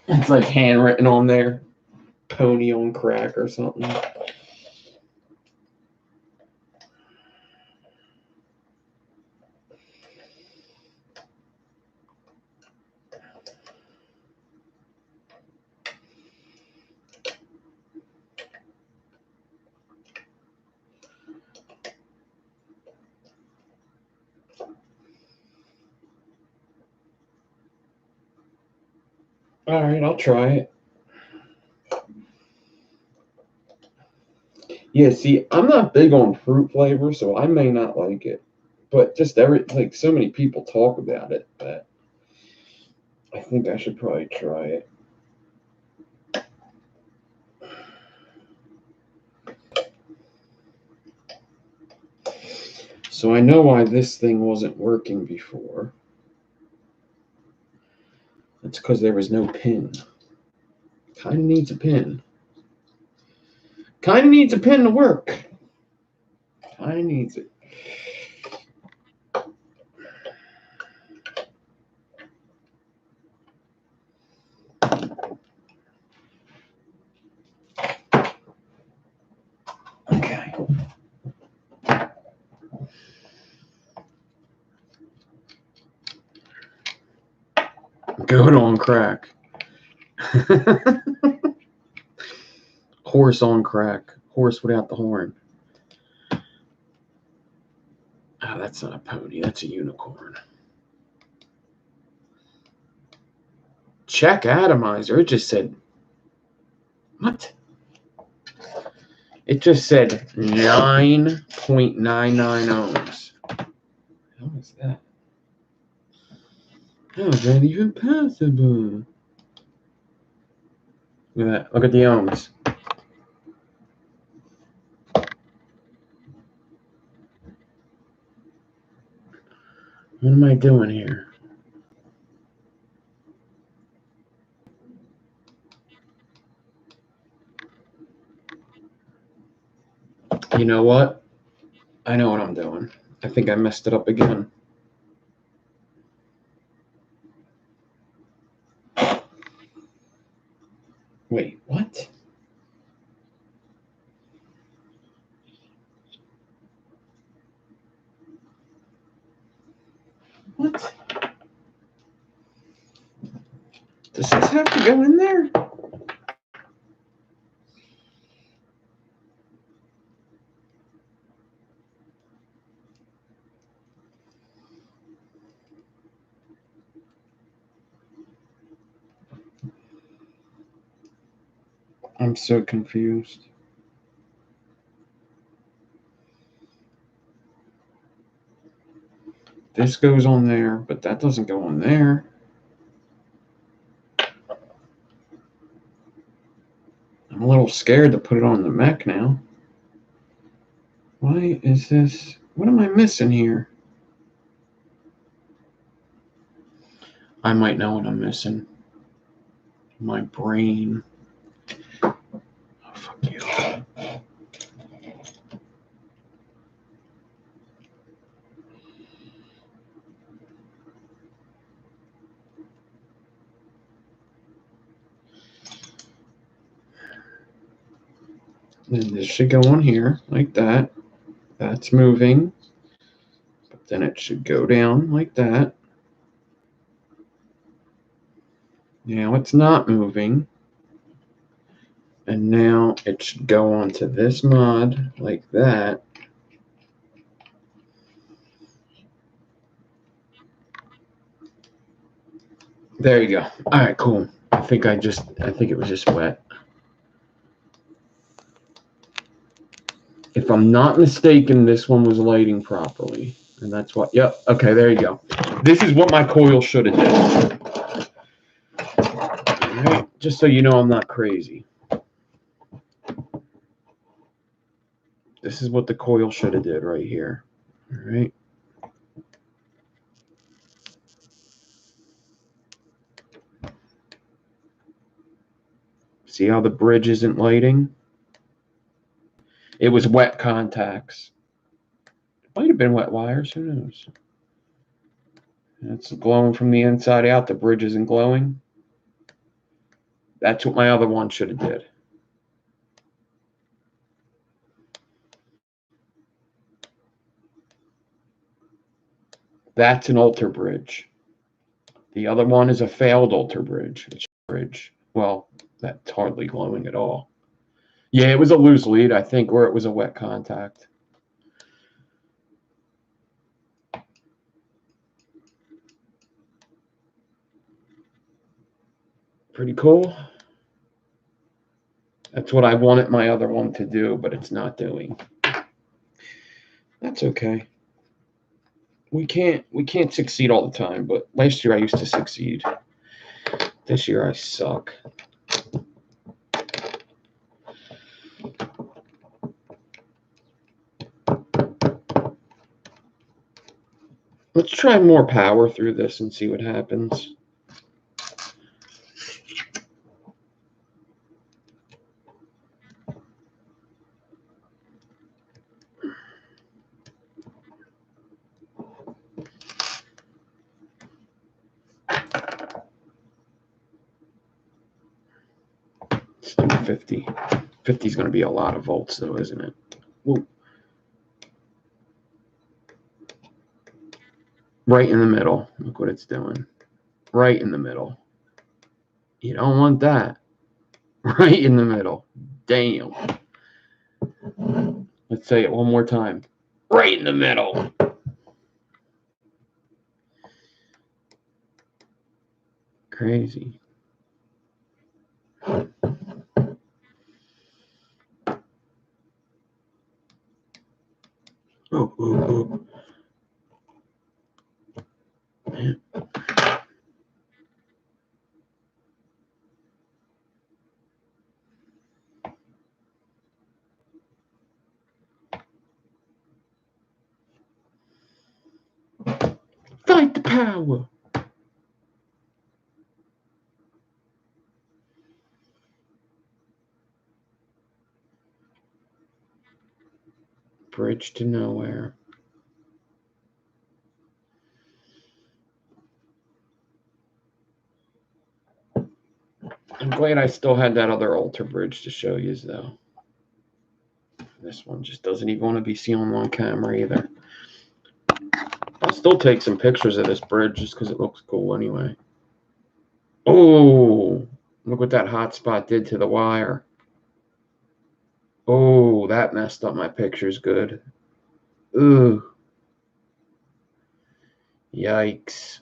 It's like handwritten on there, pony on crack or something. All right, I'll try it. Yeah, see, I'm not big on fruit flavor, so I may not like it. But just so many people talk about it that I think I should probably try it. So I know why this thing wasn't working before. It's because there was no pin. Kind of needs a pin. Kind of needs a pin to work. Kind of needs it. Okay. Going on crack. Horse on crack. Horse without the horn. Oh, that's not a pony. That's a unicorn. Check atomizer. It just said, what? It just said 9.99 ohms. How is that? How is that even possible? Look at that. Look at the ohms. What am I doing here? You know what? I know what I'm doing. I think I messed it up again. Wait, what? What? Does this have to go in there? I'm so confused. This goes on there, but that doesn't go on there. a little scared to put it on the mech now. Why is this? What am I missing here? I might know what I'm missing. My brain. Oh, fuck you. And this should go on here like that. That's moving. But then it should go down like that. Now it's not moving. And now it should go onto this mod like that. There you go. All right, cool. I think it was just wet. If I'm not mistaken, this one was lighting properly. And that's what, yep. Okay, there you go. This is what my coil should have did. All right, just so you know I'm not crazy. This is what the coil should have did right here. All right. See how the bridge isn't lighting? It was wet contacts. It might have been wet wires. Who knows? It's glowing from the inside out. The bridge isn't glowing. That's what my other one should have did. That's an alter bridge. The other one is a failed alter bridge. Well, that's hardly glowing at all. Yeah, it was a loose lead, I think, or it was a wet contact. Pretty cool. That's what I wanted my other one to do, but it's not doing. That's okay. We can't succeed all the time, but last year I used to succeed. This year I suck. Let's try more power through this and see what happens. Let's do 50. 50 is going to be a lot of volts, though, isn't it? Whoa. Right in the middle. Look what it's doing. Right in the middle. You don't want that. Right in the middle. Damn. Let's say it one more time. Right in the middle. Crazy. Oh. Man. Fight the power. Bridge to nowhere. I'm glad I still had that other alter bridge to show you, though. This one just doesn't even want to be seen on camera either. I'll still take some pictures of this bridge just because it looks cool anyway. Oh, look what that hotspot did to the wire. Oh, that messed up my pictures good. Ooh. Yikes.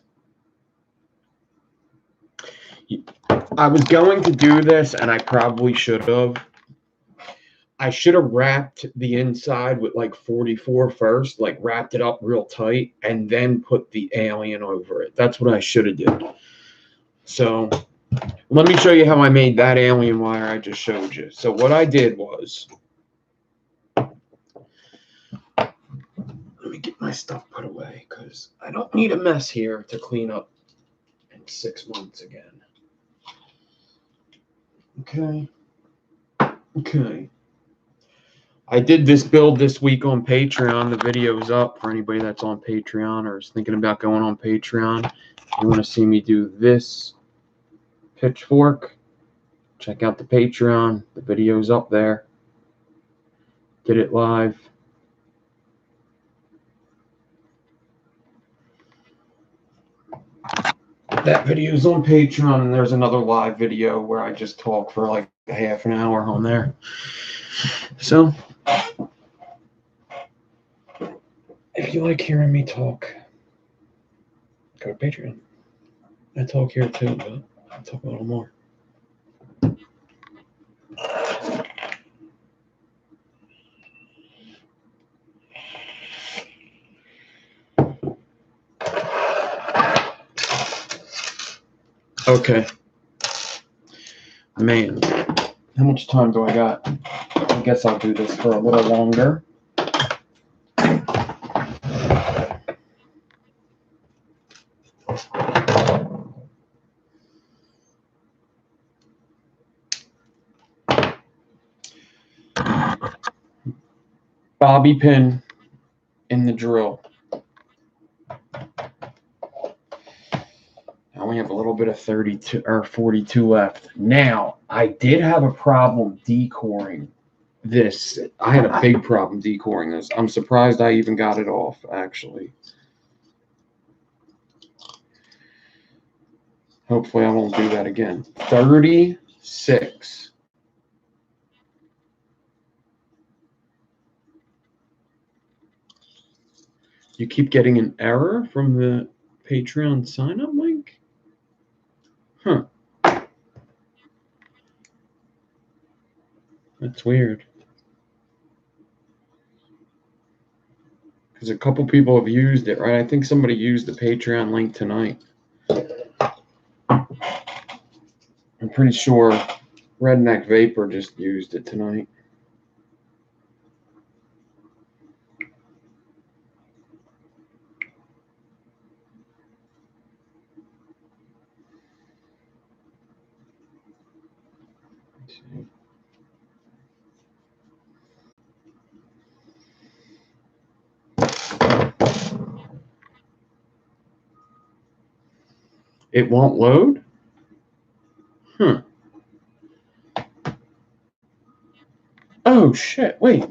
I was going to do this, and I probably should have. I should have wrapped the inside with like 44 first, like wrapped it up real tight, and then put the alien over it. That's what I should have did. So let me show you how I made that alien wire I just showed you. So what I did was, let me get my stuff put away because I don't need a mess here to clean up in 6 months again. Okay. I did this build this week on Patreon. The video's up for anybody that's on Patreon or is thinking about going on Patreon. If you want to see me do this pitchfork, check out the Patreon. The video's up there. Did it live. That video's on Patreon, and there's another live video where I just talk for like a half an hour on there. So, if you like hearing me talk, go to Patreon. I talk here too, but I'll talk a little more. Okay. Man, how much time do I got? I guess I'll do this for a little longer. Bobby pin in the drill. I only have a little bit of 32 or 42 left. Now, I did have a problem decoring this. I had a big problem decoring this. I'm surprised I even got it off, actually. Hopefully I won't do that again. 36. You keep getting an error from the Patreon sign-up link? Huh. That's weird. Because a couple people have used it, right? I think somebody used the Patreon link tonight. I'm pretty sure Redneck Vapor just used it tonight. It won't load? Huh. Oh, shit. Wait.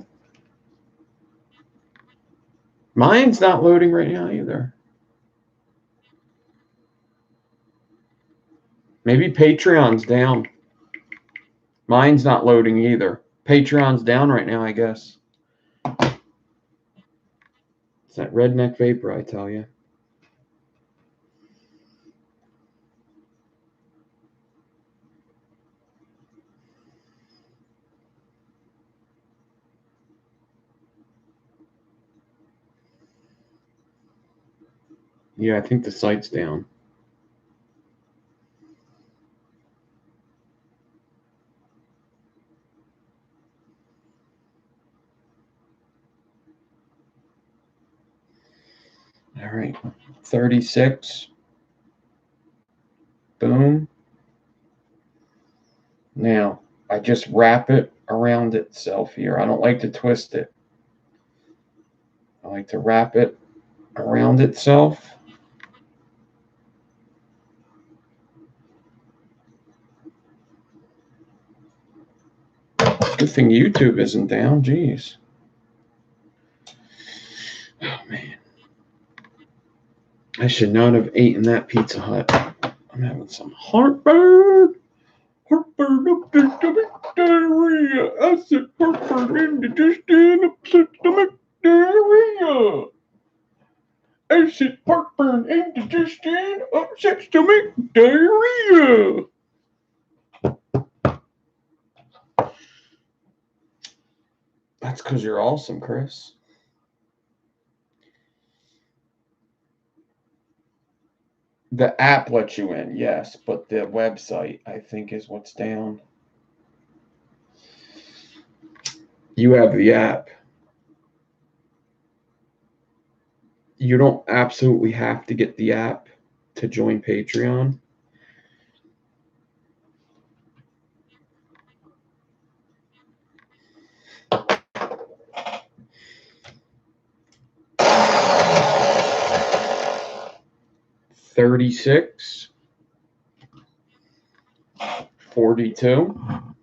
Mine's not loading right now either. Maybe Patreon's down. Mine's not loading either. Patreon's down right now, I guess. It's that Redneck Vapor, I tell you. Yeah, I think the site's down. All right, 36. Boom. Now, I just wrap it around itself here. I don't like to twist it. I like to wrap it around itself. Good thing YouTube isn't down. Jeez. Oh, man. I should not have eaten that Pizza Hut. I'm having some heartburn. Heartburn up the stomach, diarrhea. Acid heartburn, indigestion, upset stomach, diarrhea. Acid heartburn, indigestion, upset stomach, diarrhea. That's because you're awesome, Chris. The app lets you in, yes, but the website, I think, is what's down. You have the app. You don't absolutely have to get the app to join Patreon. $36, $42.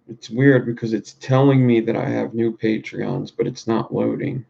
It's weird because it's telling me that I have new Patreons, but it's not loading.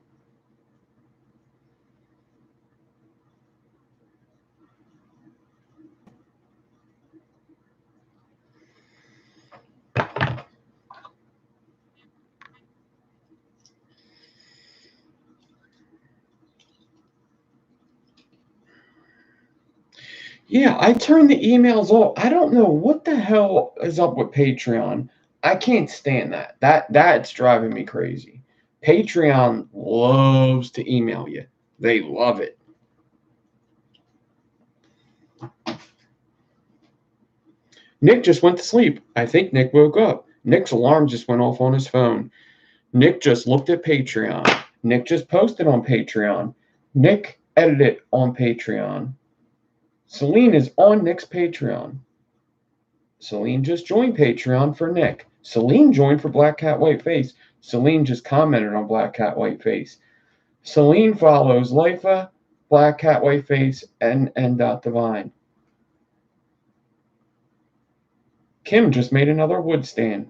Yeah, I turned the emails off. I don't know what the hell is up with Patreon. I can't stand that. That's driving me crazy. Patreon loves to email you. They love it. Nick just went to sleep. I think Nick woke up. Nick's alarm just went off on his phone. Nick just looked at Patreon. Nick just posted on Patreon. Nick edited on Patreon. Celine is on Nick's Patreon. Celine just joined Patreon for Nick. Celine joined for Black Cat White Face. Celine just commented on Black Cat White Face. Celine follows Lifa, Black Cat White Face, and Divine. Kim just made another wood stand.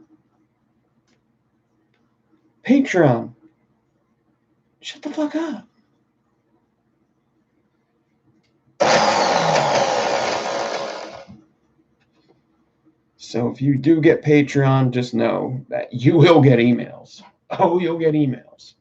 Patreon. Shut the fuck up. So if you do get Patreon, just know that you will get emails. Oh, you'll get emails.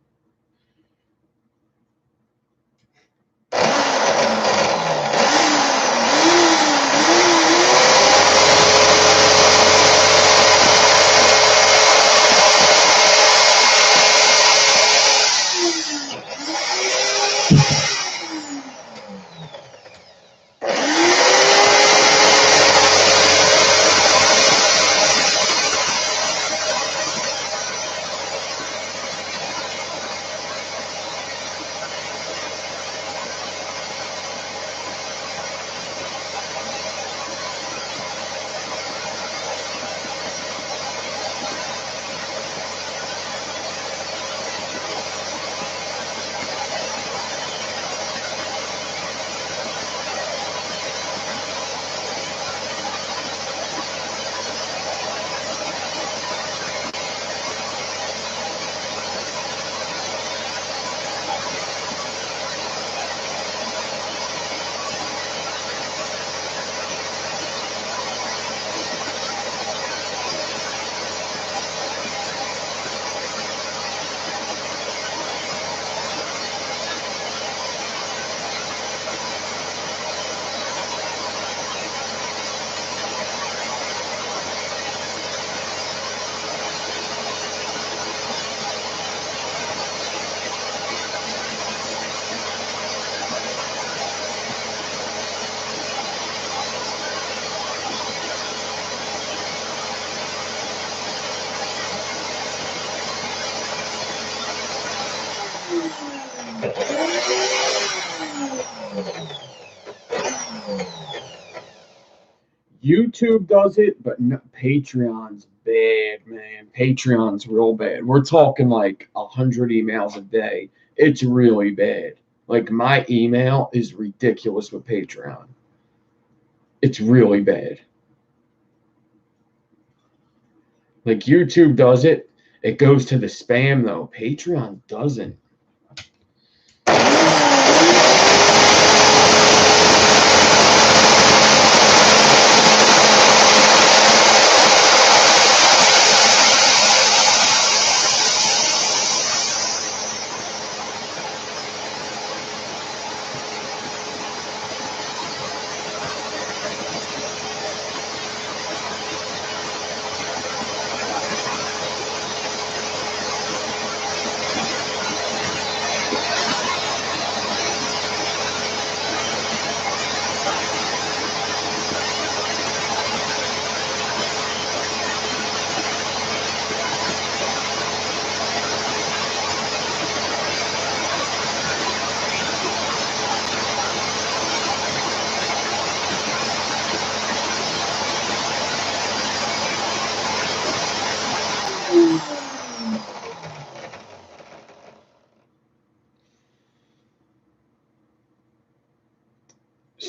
YouTube does it, but no, Patreon's bad, man. Patreon's real bad. We're talking like 100 emails a day. It's really bad. Like my email is ridiculous with Patreon. It's really bad. Like YouTube does it. It goes to the spam though. Patreon doesn't.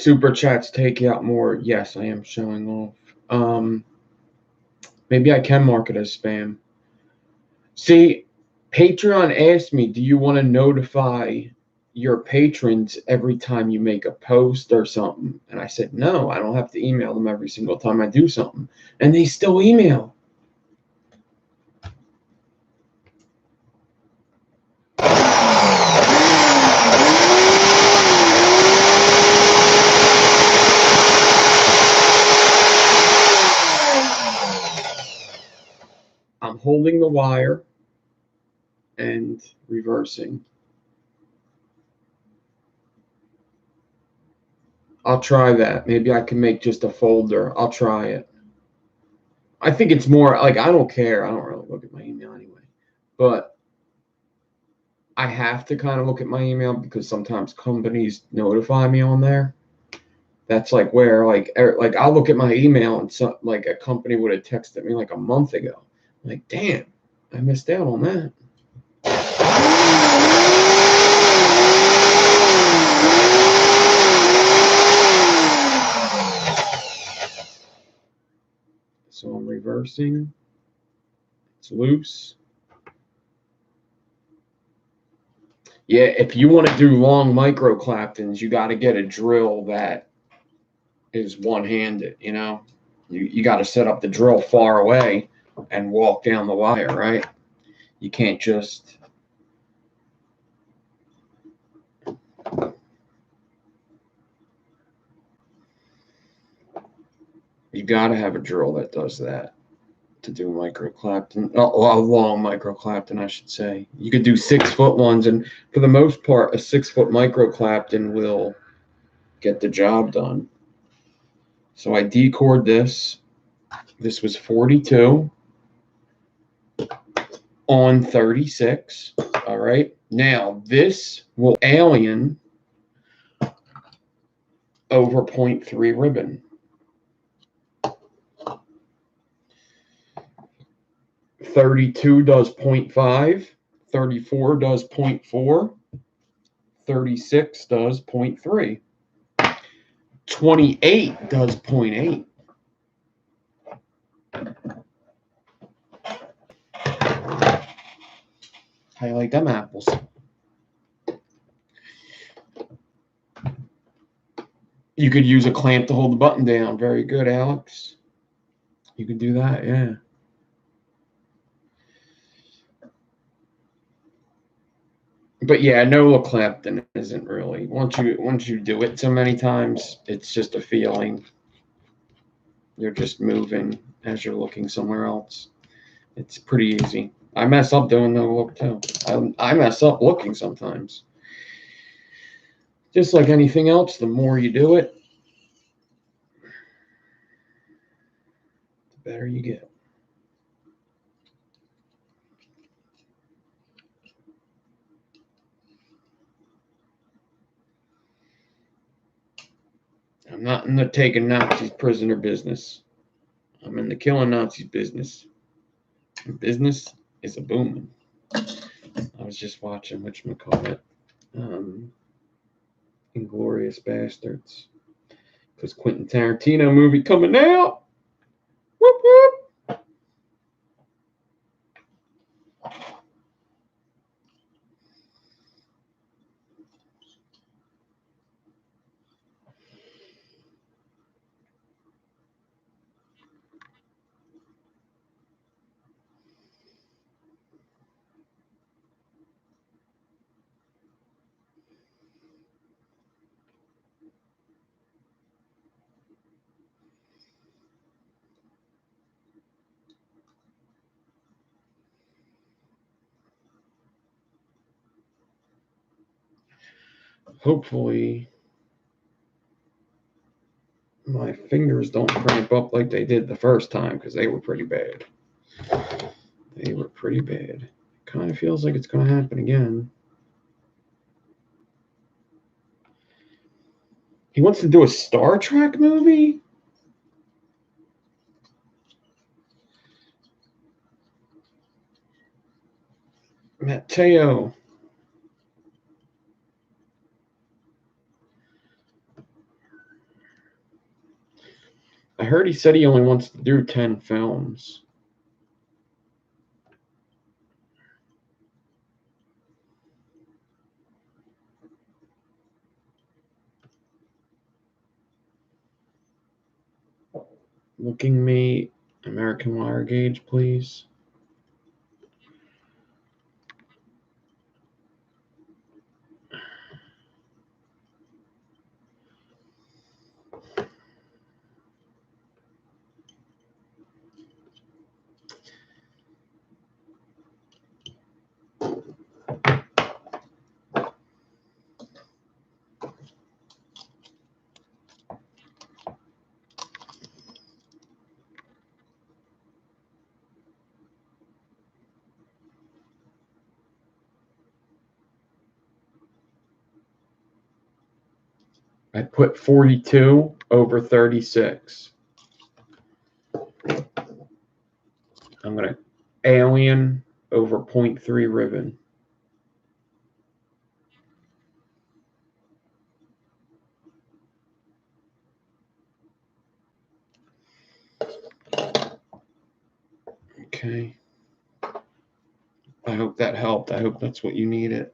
Super chats take out more. Yes, I am showing off. Maybe I can mark it as spam. See, Patreon asked me, do you want to notify your patrons every time you make a post or something? And I said, no, I don't have to email them every single time I do something. And they still email. I'm holding the wire and reversing. I'll try that. Maybe I can make just a folder. I'll try it. I think it's more like I don't care. I don't really look at my email anyway. But I have to kind of look at my email because sometimes companies notify me on there. That's like where like I'll look at my email and some like a company would have texted me like a month ago. I'm like, damn, I missed out on that. So I'm reversing. It's loose. Yeah, if you want to do long micro Claptons, you got to get a drill that is one-handed, you know? You got to set up the drill far away and walk down the wire, right? You can't just... You got to have a drill that does that to do micro Clapton. Oh, a long micro Clapton, I should say. You could do 6-foot ones, and for the most part, a 6-foot micro Clapton will get the job done. So I decord this. This was 42 on 36. All right. Now this will alien over 0.3 ribbon. 32 does 0.5. 34 does 0.4. 36 does 0.3. 28 does 0.8. How you like them apples? You could use a clamp to hold the button down. Very good, Alex. You could do that, yeah. But yeah, no Clapton isn't really. Once you do it so many times, it's just a feeling. You're just moving as you're looking somewhere else. It's pretty easy. I mess up doing no look too. I mess up looking sometimes. Just like anything else, the more you do it, the better you get. I'm not in the taking Nazis prisoner business. I'm in the killing Nazis business. And business is a booming. I was just watching whatchamacallit, Inglourious Bastards. Because Quentin Tarantino movie coming out. Whoop whoop. Hopefully my fingers don't cramp up like they did the first time, because they were pretty bad. They were pretty bad. Kind of feels like it's going to happen again. He wants to do a Star Trek movie? Mateo. I heard he said he only wants to do 10 films. Looking me, American wire gauge, please. I put 42 over 36. I'm going to Alien over 0.3 ribbon. Okay. I hope that helped. I hope that's what you needed.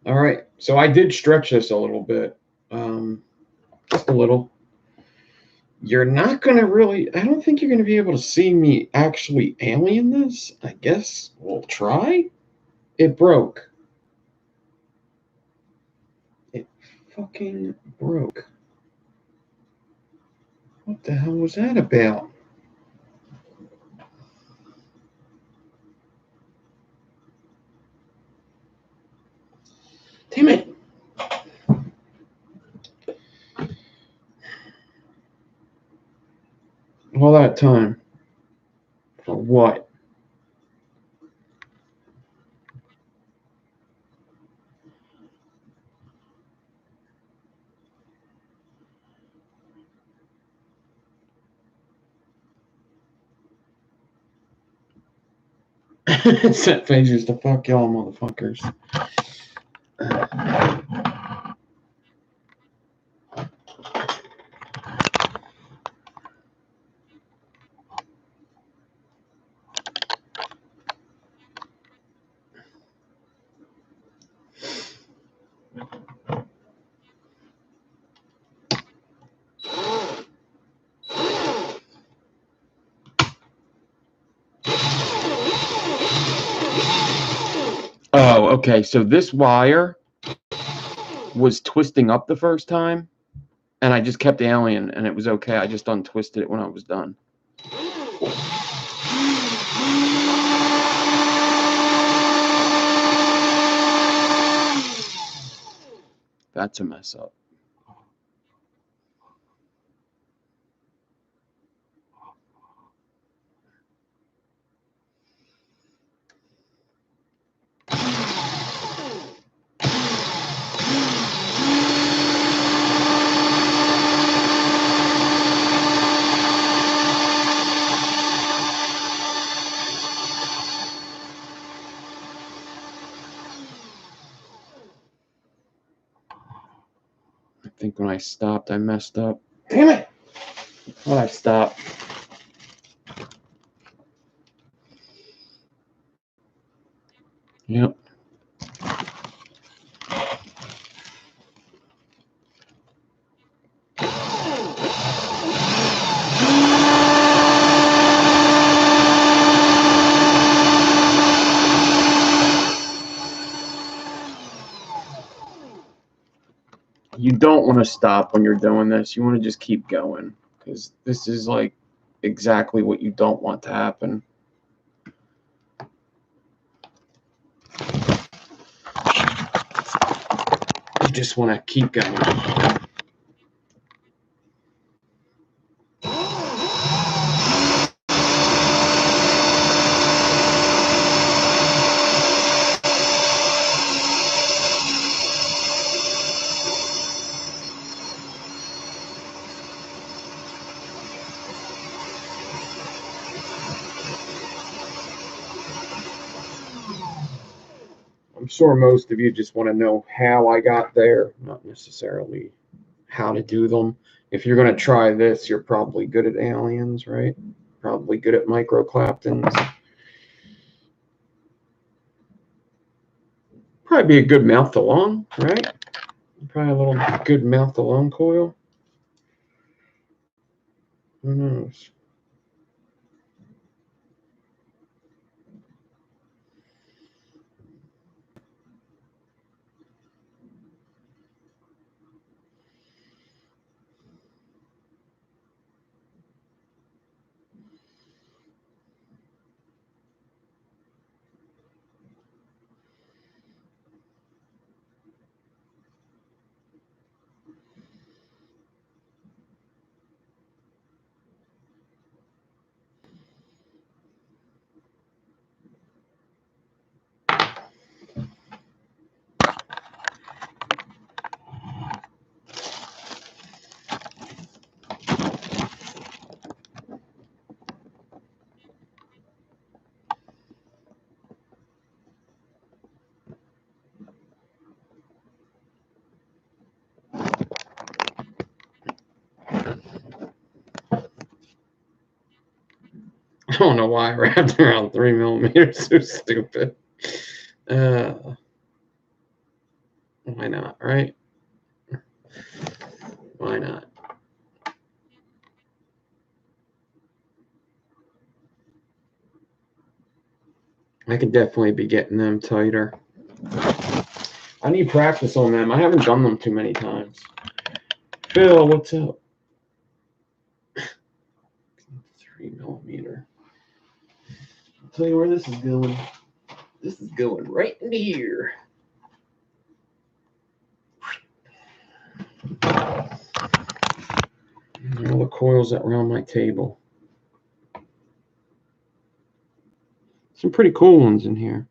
All right. So I did stretch this a little bit. Just a little. You're not going to really, I don't think you're going to be able to see me actually alien this. I guess we'll try. It broke. It fucking broke. What the hell was that about? Damn it. All that time. For what? Set phases to fuck y'all motherfuckers. Oh, okay. So this wire was twisting up the first time, and I just kept alien, and it was okay. I just untwisted it when I was done. That's a mess up. I think when I stopped, I messed up. Damn it! When I stopped. Yep. You don't want to stop when you're doing this. You want to just keep going because this is like exactly what you don't want to happen. You just want to keep going. I'm sure most of you just want to know how I got there, not necessarily how to do them. If you're going to try this, you're probably good at aliens, right? Probably good at microclaptons. Probably be a good mouth to lung, right? Probably a little good mouth to lung coil. Who knows? I don't know why I wrapped around 3 millimeters. So stupid. Why not, right? Why not? I could definitely be getting them tighter. I need practice on them. I haven't done them too many times. Phil, what's up? 3 millimeter. I'll tell you where this is going. This is going right into here. All the coils that were on my table. Some pretty cool ones in here.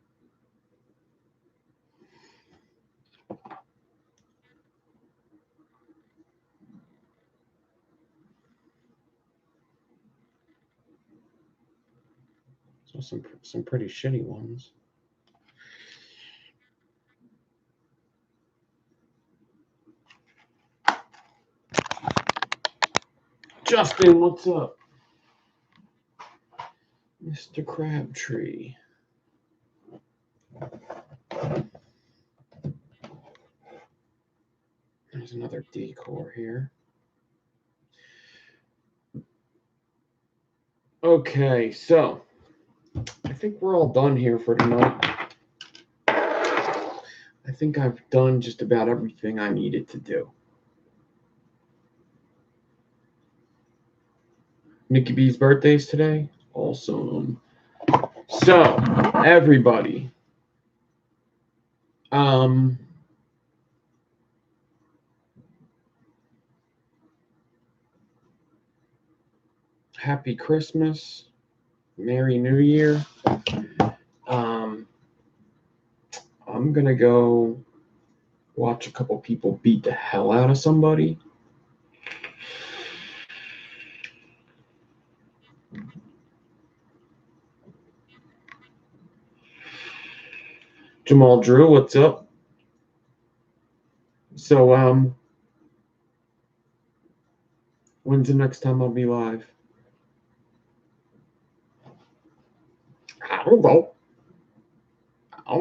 So some pretty shitty ones. Justin, what's up? Mr. Crabtree. There's another decor here. Okay, so I think we're all done here for tonight. I think I've done just about everything I needed to do. Nikki B's birthday's today. Awesome. So, everybody, happy Christmas, Merry New Year. I'm gonna go watch a couple people beat the hell out of somebody. Jamal Drew, what's up? So, when's the next time I'll be live? I don't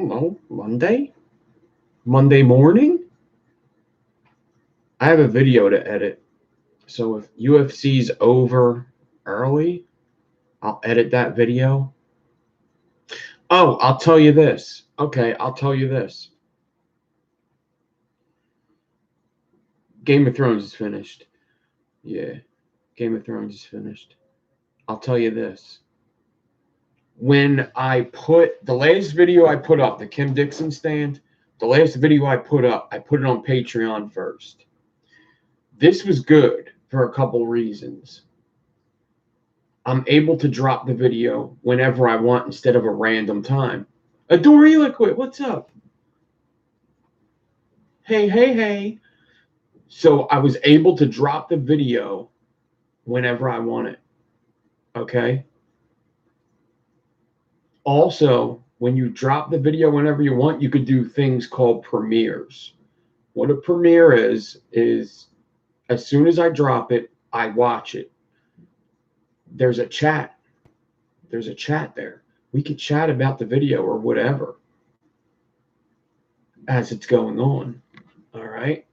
know. Monday? Monday morning? I have a video to edit. So if UFC's over early, I'll edit that video. Oh, I'll tell you this. Okay, I'll tell you this. Game of Thrones is finished. Yeah, Game of Thrones is finished. I'll tell you this. When I put the last video I put up, the Kim Dixon stand, the last video I put up, I put it on Patreon first. This was good for a couple reasons. I'm able to drop the video whenever I want instead of a random time. Adore Eliquid, what's up? Hey. So I was able to drop the video whenever I want it. Okay? Also, when you drop the video whenever you want, you could do things called premieres. What a premiere is as soon as I drop it, I watch it. There's a chat. There's a chat there. We could chat about the video or whatever as it's going on. All right?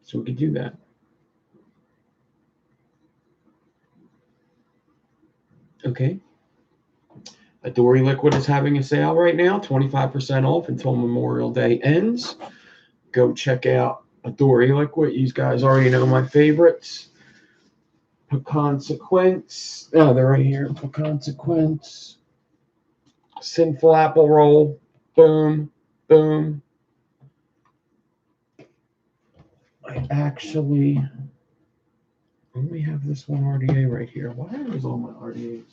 So we could do that. Okay. Adore Eliquid is having a sale right now, 25% off until Memorial Day ends. Go check out Adore Eliquid. You guys already know my favorites. Pecan Sequence. Oh, they're right here. Pecan Sequence. Sinful Apple Roll. Boom. Boom. I actually only have this one RDA right here. Why are those all my RDAs?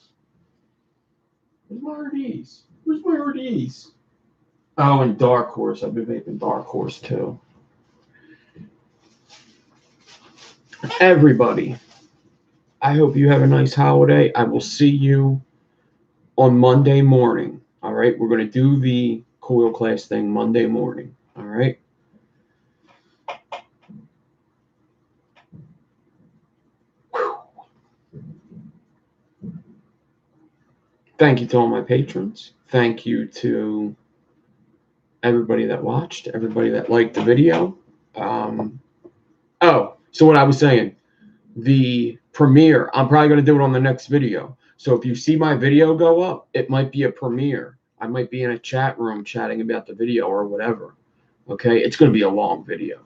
Where's my RDs? Where's my RDs? Oh, and Dark Horse. I've been vaping Dark Horse too. Everybody, I hope you have a nice holiday. I will see you on Monday morning. All right. We're going to do the coil class thing Monday morning. All right. Thank you to all my patrons. Thank you to everybody that watched, everybody that liked the video. So what I was saying, the premiere, I'm probably going to do it on the next video. So if you see my video go up, it might be a premiere. I might be in a chat room chatting about the video or whatever. Okay, it's going to be a long video.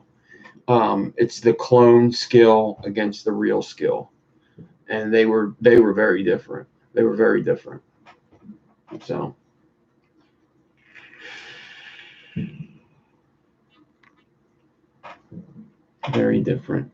It's the clone skill against the real skill, and they were very different. They were very different. So. Very different.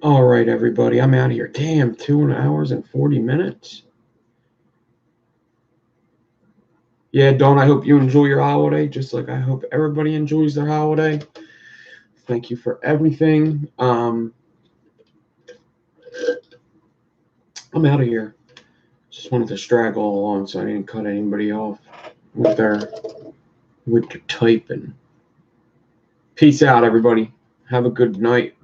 All right, everybody, I'm out of here. Damn, 2 hours and 40 minutes. Yeah, Dawn, I hope you enjoy your holiday, just like I hope everybody enjoys their holiday. Thank you for everything. I'm out of here. Just wanted to straggle along so I didn't cut anybody off with their typing. Peace out, everybody. Have a good night.